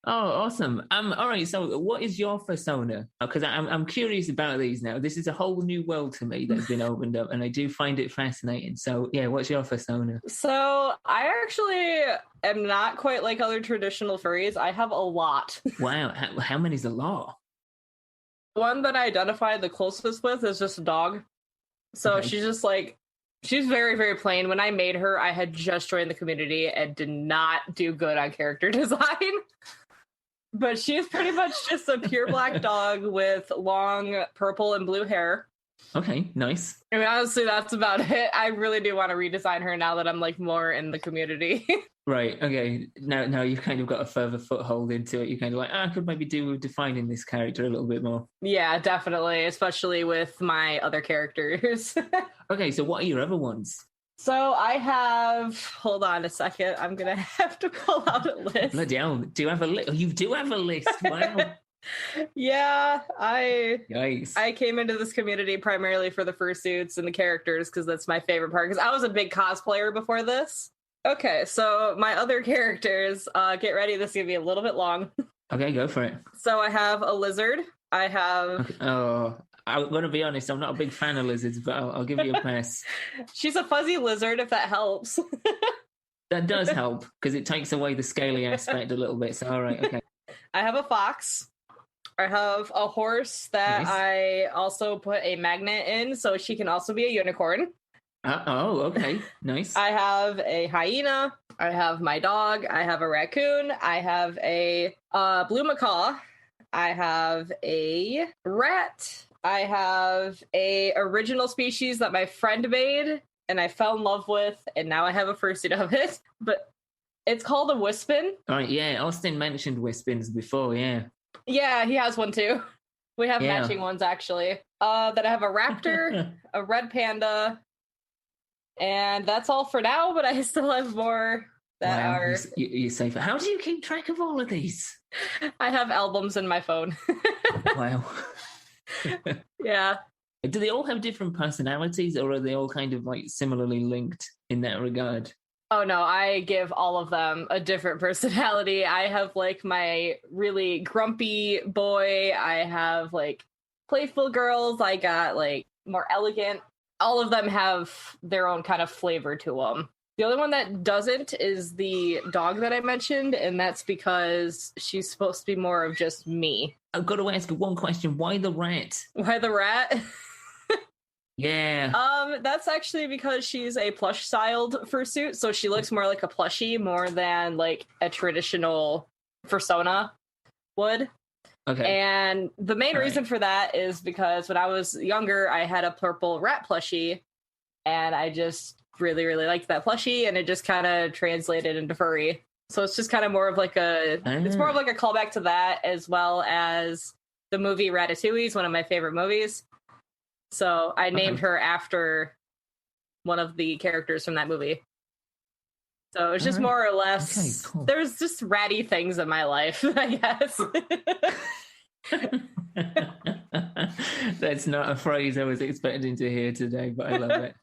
Oh, awesome. All right, so what is your fursona? Because I'm curious about these now. This is a whole new world to me that's been opened up, and I do find it fascinating. So, yeah, what's your fursona? So, I actually am not quite like other traditional furries. I have a lot. Wow, how many's a lot? The one that I identified the closest with is just a dog. So, she's just like... She's very, very plain. When I made her, I had just joined the community and did not do good on character design. But she's pretty much just a pure black dog with long purple and blue hair. Okay, nice. I mean, honestly, that's about it. I really do want to redesign her now that I'm like more in the community. Right, okay. Now you've kind of got a further foothold into it. You're kind of like, I could maybe do with defining this character a little bit more. Yeah, definitely, especially with my other characters. Okay, so what are your other ones? So I have, hold on a second, I'm going to have to pull out a list. Bloody hell, do you have a list? You do have a list, wow. Yeah, Nice. I came into this community primarily for the fursuits and the characters because that's my favorite part, because I was a big cosplayer before this. Okay, so my other characters, get ready, this is going to be a little bit long. Okay, go for it. So I have a lizard, I have... Okay. Oh, I'm going to be honest, I'm not a big fan of lizards, but I'll give you a pass. She's a fuzzy lizard, if that helps. That does help, because it takes away the scaly aspect a little bit, so all right, okay. I have a fox. I have a horse that nice. I also put a magnet in, so she can also be a unicorn. Oh, okay. Nice. I have a hyena. I have my dog. I have a raccoon. I have a blue macaw. I have a rat. I have a original species that my friend made and I fell in love with, and now I have a fursuit of it. But it's called a wispin. All right, yeah. Austin mentioned wispins before, yeah. Yeah, he has one too. We have matching ones, actually. Then I have a raptor, a red panda, and that's all for now, but I still have more that are... You're safe. How do you keep track of all of these? I have albums in my phone. Wow. Yeah. Do they all have different personalities, or are they all kind of like similarly linked in that regard? Oh no, I give all of them a different personality. I have like my really grumpy boy. I have like playful girls. I got like more elegant. All of them have their own kind of flavor to them. The only one that doesn't is the dog that I mentioned, and that's because she's supposed to be more of just me. I've got to ask one question. Why the rat? Why the rat? Yeah. That's actually because she's a plush-styled fursuit, so she looks more like a plushie more than like a traditional fursona would. Okay. And the main reason for that is because when I was younger, I had a purple rat plushie, and I just really, really liked that plushie, and it just kind of translated into furry. So it's just kind of more of like it's more of like a callback to that, as well as the movie Ratatouille is one of my favorite movies. So I named her after one of the characters from that movie. So it's just more or less, okay, cool. There's just ratty things in my life, I guess. That's not a phrase I was expecting to hear today, but I love it.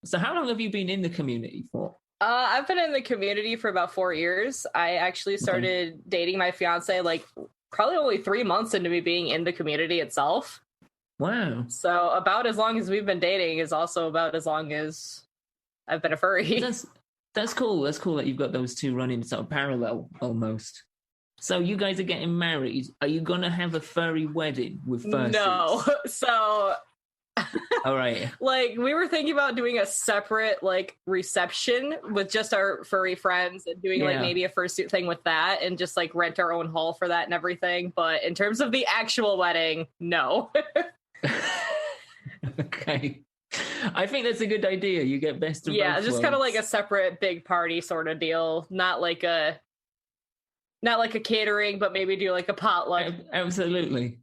So how long have you been in the community for? I've been in the community for about 4 years. I actually started dating my fiance like probably only 3 months into me being in the community itself. Wow. So about as long as we've been dating is also about as long as I've been a furry. That's cool. That's cool that you've got those two running sort of parallel almost. So you guys are getting married. Are you going to have a furry wedding with fursuits? No. So all right. Like, we were thinking about doing a separate, like, reception with just our furry friends and doing, like, maybe a fursuit thing with that and just, like, rent our own hall for that and everything. But in terms of the actual wedding, no. Okay. I think that's a good idea. You get best of both just kind of like a separate big party sort of deal. Not like a catering, but maybe do, like, a potluck. Absolutely.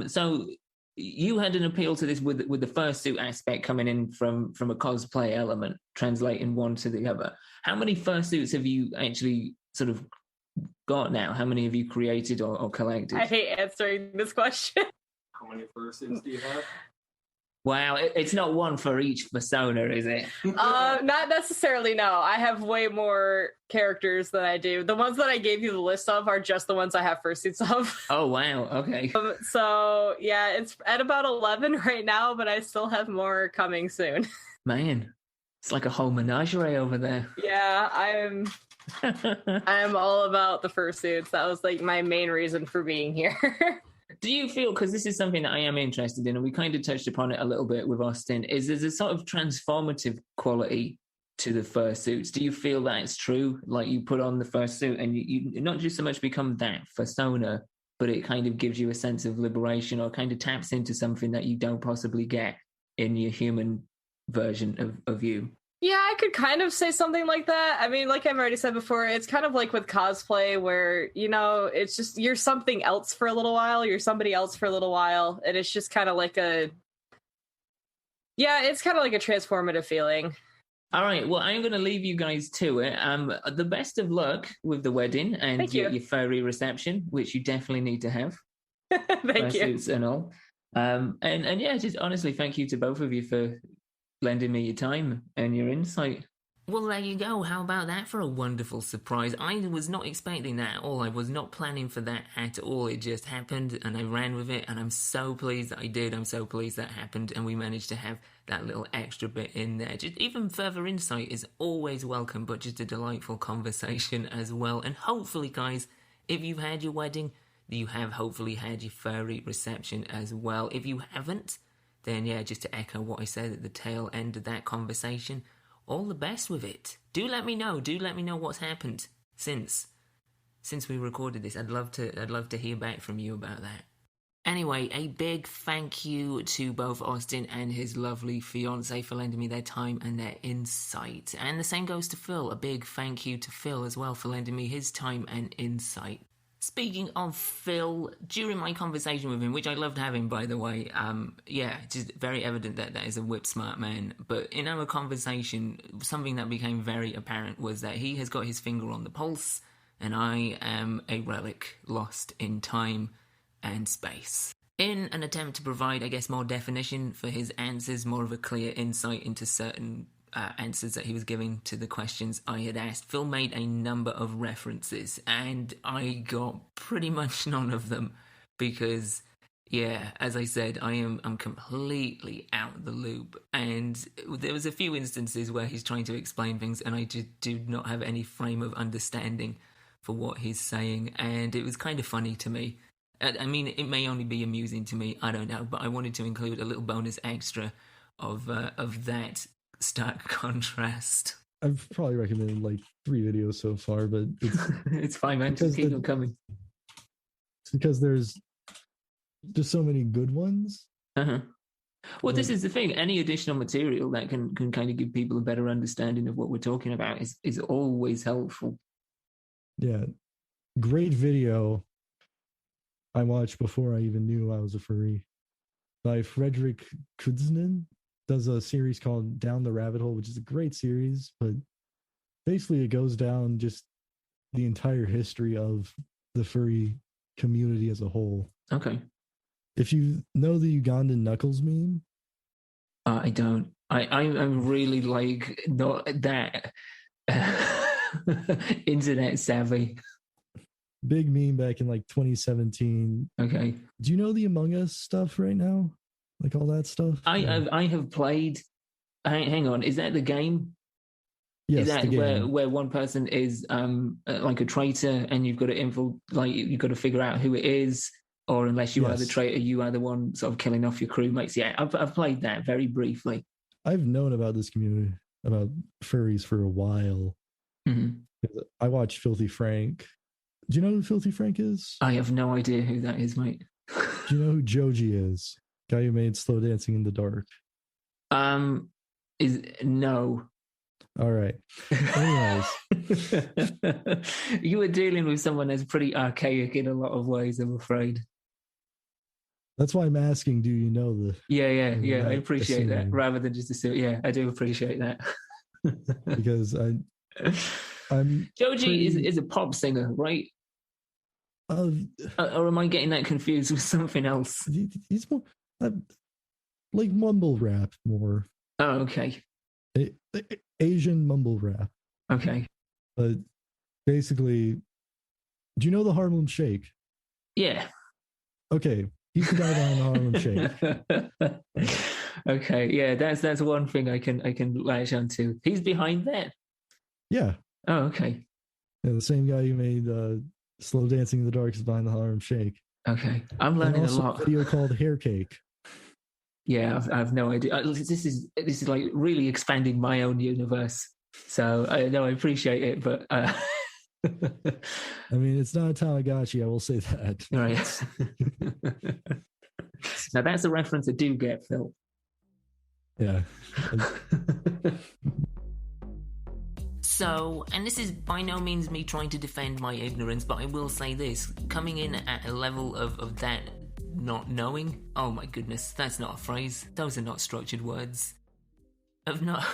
So you had an appeal to this with the fursuit aspect coming in from a cosplay element, translating one to the other. How many fursuits have you actually sort of got now? How many have you created or collected? I hate answering this question. How many fursuits do you have? Wow, it's not one for each persona, is it? Not necessarily, no. I have way more characters than I do. The ones that I gave you the list of are just the ones I have fursuits of. Oh, wow, okay. So, yeah, it's at about 11 right now, but I still have more coming soon. Man, it's like a whole menagerie over there. Yeah, I'm all about the fursuits. That was like my main reason for being here. Do you feel, because this is something that I am interested in, and we kind of touched upon it a little bit with Austin, is there's a sort of transformative quality to the fursuits? Do you feel that it's true? Like you put on the fursuit and you not just so much become that fursona, but it kind of gives you a sense of liberation or kind of taps into something that you don't possibly get in your human version of you? Yeah, I could kind of say something like that. I mean, like I've already said before, it's kind of like with cosplay where, you know, it's just you're something else for a little while, you're somebody else for a little while, and it's just kind of like it's kind of like a transformative feeling. All right, well, I'm going to leave you guys to it. The best of luck with the wedding and your furry reception, which you definitely need to have. Thank you. And all. And yeah, just honestly, thank you to both of you for lending me your time and your insight. Well, there you go. How about that for a wonderful surprise? I was not expecting that at all. I was not planning for that at all. It just happened and I ran with it, and I'm so pleased that I did. I'm so pleased that happened and we managed to have that little extra bit in there. Just even further insight is always welcome, but just a delightful conversation as well. And hopefully, guys, if you've had your wedding, you have hopefully had your furry reception as well. If you haven't, then yeah, just to echo what I said at the tail end of that conversation, all the best with it. Do let me know. Do let me know what's happened since we recorded this. I'd love to hear back from you about that. Anyway, a big thank you to both Austin and his lovely fiance for lending me their time and their insight. And the same goes to Phil. A big thank you to Phil as well for lending me his time and insight. Speaking of Phil, during my conversation with him, which I loved having, by the way, just very evident that is a whip-smart man. But in our conversation, something that became very apparent was that he has got his finger on the pulse, and I am a relic lost in time and space. In an attempt to provide, I guess, more definition for his answers, more of a clear insight into certain answers that he was giving to the questions I had asked, Phil made a number of references, and I got pretty much none of them because, yeah, as I said, I'm completely out the loop, and there was a few instances where he's trying to explain things and I just do not have any frame of understanding for what he's saying, and it was kind of funny to me. I mean, it may only be amusing to me, I don't know, but I wanted to include a little bonus extra of that stark contrast. I've probably recommended like 3 videos so far, but it's fine, man. Just keep them coming. It's because there's just so many good ones. Well, this is the thing. Any additional material that can kind of give people a better understanding of what we're talking about is always helpful. Yeah. Great video I watched before I even knew I was a furry by Frederick Kudznin. Does a series called Down the Rabbit Hole, which is a great series, but basically it goes down just the entire history of the furry community as a whole. Okay. If you know the Ugandan Knuckles meme, I don't. I'm really like not that internet savvy. big meme back in like 2017. Okay. Do you know the Among Us stuff right now? Like all that stuff? I have played. Hang on, is that the game? Yes, Is that the game. where one person is like a traitor and you've got to you've got to figure out who it is, or unless you are the Yes. traitor, you are the one sort of killing off your crewmates. Yeah, I've played that very briefly. I've known about this community, about furries for a while. Mhm. I watched Filthy Frank. Do you know who Filthy Frank is? I have no idea who that is, mate. Do you know who Joji is? Guy who made Slow Dancing in the Dark. Is no. All right. Anyways, You were dealing with someone that's pretty archaic in a lot of ways, I'm afraid. that's why I'm asking, do you know the Yeah. I not appreciate that. assuming. Rather than just assume. Yeah, I do appreciate that. because I'm Joji pretty- is a pop singer, right? Or Or am I getting that confused with something else? he's more like mumble rap more. Oh, okay. Asian mumble rap. Okay. But basically, do you know the Harlem Shake? Yeah. Okay, he's the guy behind the Harlem Shake. Okay. Yeah, that's one thing I can latch onto. He's behind that. Yeah, Oh, okay. the same guy who made Slow Dancing in the Dark is behind the Harlem Shake. Okay. I'm And learning a also lot. a video called Hair Cake. Yeah, I've no idea. This is like really expanding my own universe. So I know I appreciate it, but I mean, it's not a Tamagotchi, I will say that. right. Now that's a reference I do get, Phil. Yeah. So, and this is by no means me trying to defend my ignorance, but I will say this: coming in at a level of that not knowing, oh my goodness, that's not a phrase. Those are not structured words. Of not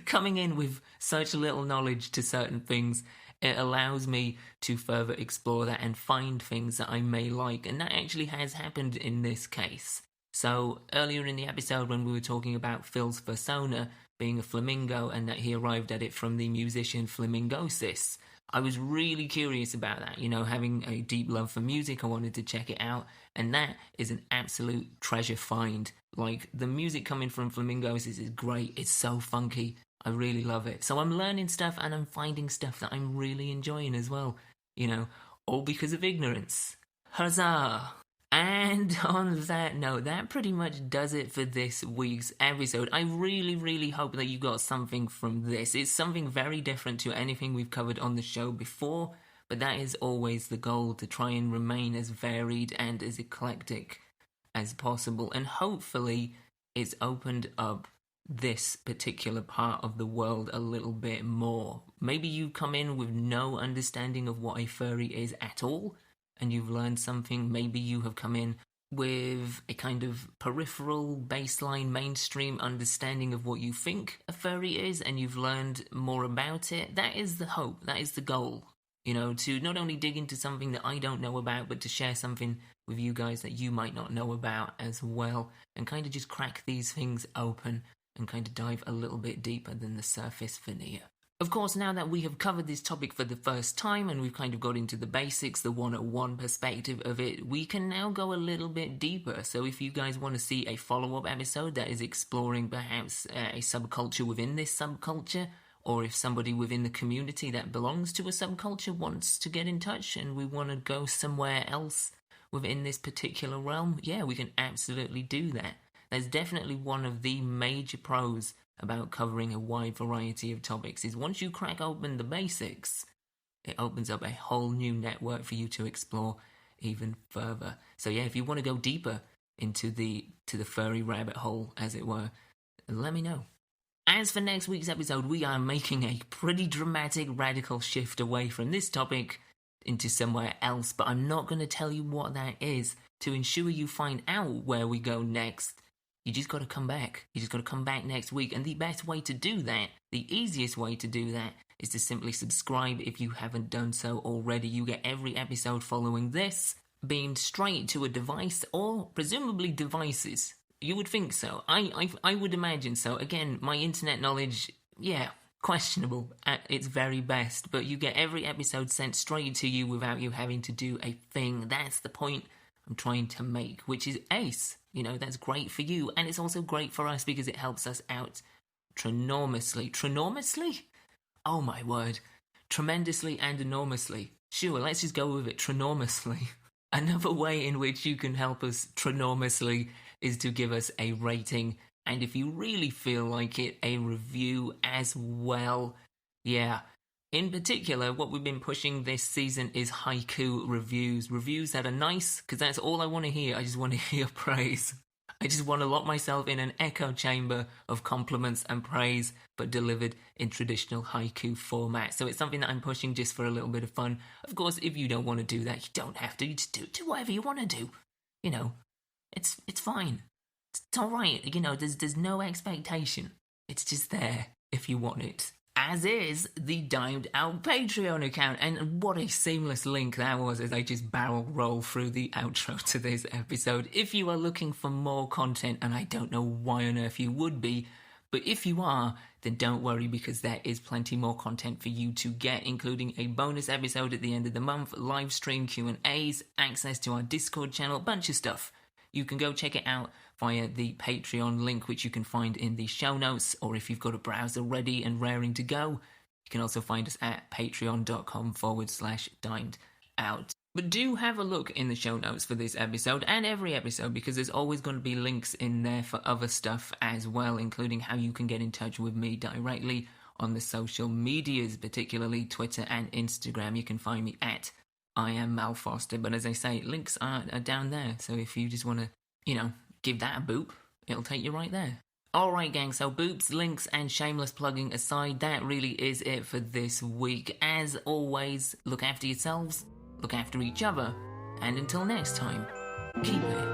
coming in with such little knowledge to certain things, it allows me to further explore that and find things that I may like, and that actually has happened in this case. So earlier in the episode when we were talking about Phil's fursona being a flamingo and that he arrived at it from the musician Flamingosis, I was really curious about that. You know, having a deep love for music, I wanted to check it out, and that is an absolute treasure find. Like, the music coming from Flamingosis is great. It's so funky. I really love it. So I'm learning stuff and I'm finding stuff that I'm really enjoying as well. You know, all because of ignorance. Huzzah! And on that note, that pretty much does it for this week's episode. I really, really hope that you got something from this. It's something very different to anything we've covered on the show before, but that is always the goal, to try and remain as varied and as eclectic as possible. And hopefully it's opened up this particular part of the world a little bit more. Maybe you come in with no understanding of what a furry is at all, and you've learned something. Maybe you have come in with a kind of peripheral, baseline, mainstream understanding of what you think a furry is, and you've learned more about it. That is the hope, that is the goal. You know, to not only dig into something that I don't know about, but to share something with you guys that you might not know about as well, and kind of just crack these things open and kind of dive a little bit deeper than the surface veneer. Of course, now that we have covered this topic for the first time and we've kind of got into the basics, the 101 perspective of it, we can now go a little bit deeper. So if you guys want to see a follow-up episode that is exploring perhaps a subculture within this subculture, or if somebody within the community that belongs to a subculture wants to get in touch and we want to go somewhere else within this particular realm, yeah, we can absolutely do that. That's definitely one of the major pros about covering a wide variety of topics, is once you crack open the basics, it opens up a whole new network for you to explore even further. So yeah, if you want to go deeper into the furry rabbit hole, as it were, let me know. As for next week's episode, we are making a pretty dramatic, radical shift away from this topic into somewhere else, but I'm not going to tell you what that is. To ensure you find out where we go next, you just got to come back. You just got to come back next week. And the best way to do that, the easiest way to do that, is to simply subscribe if you haven't done so already. You get every episode following this beamed straight to a device, or presumably devices. You would think so. I would imagine so. Again, my internet knowledge, questionable at its very best, but you get every episode sent straight to you without you having to do a thing. That's the point I'm trying to make, which is ace. That's great for you, and it's also great for us because it helps us out tremendously. Tremendously? Oh my word. Tremendously and enormously. Sure, let's just go with it. Tremendously. Another way in which you can help us tremendously is to give us a rating, and if you really feel like it, a review as well. Yeah. In particular, what we've been pushing this season is haiku reviews. Reviews that are nice, because that's all I want to hear. I just want to hear praise. I just want to lock myself in an echo chamber of compliments and praise, but delivered in traditional haiku format. So it's something that I'm pushing just for a little bit of fun. Of course, if you don't want to do that, you don't have to. You just do whatever you want to do. It's fine. It's all right. There's no expectation. It's just there if you want it. As is the Dimed Out Patreon account. And what a seamless link that was as I just barrel roll through the outro to this episode. If you are looking for more content, and I don't know why on earth you would be, but if you are, then don't worry, because there is plenty more content for you to get, including a bonus episode at the end of the month, live stream Q&As, access to our Discord channel, a bunch of stuff. You can go check it out via the Patreon link, which you can find in the show notes, or if you've got a browser ready and raring to go, you can also find us at patreon.com/dimedout. But do have a look in the show notes for this episode and every episode, because there's always going to be links in there for other stuff as well, including how you can get in touch with me directly on the social medias, particularly Twitter and Instagram. You can find me at I am Mal Foster, but as I say, links are down there, so if you just want to, give that a boop, it'll take you right there. Alright gang, so boops, links and shameless plugging aside, that really is it for this week. As always, look after yourselves, look after each other, and until next time, keep it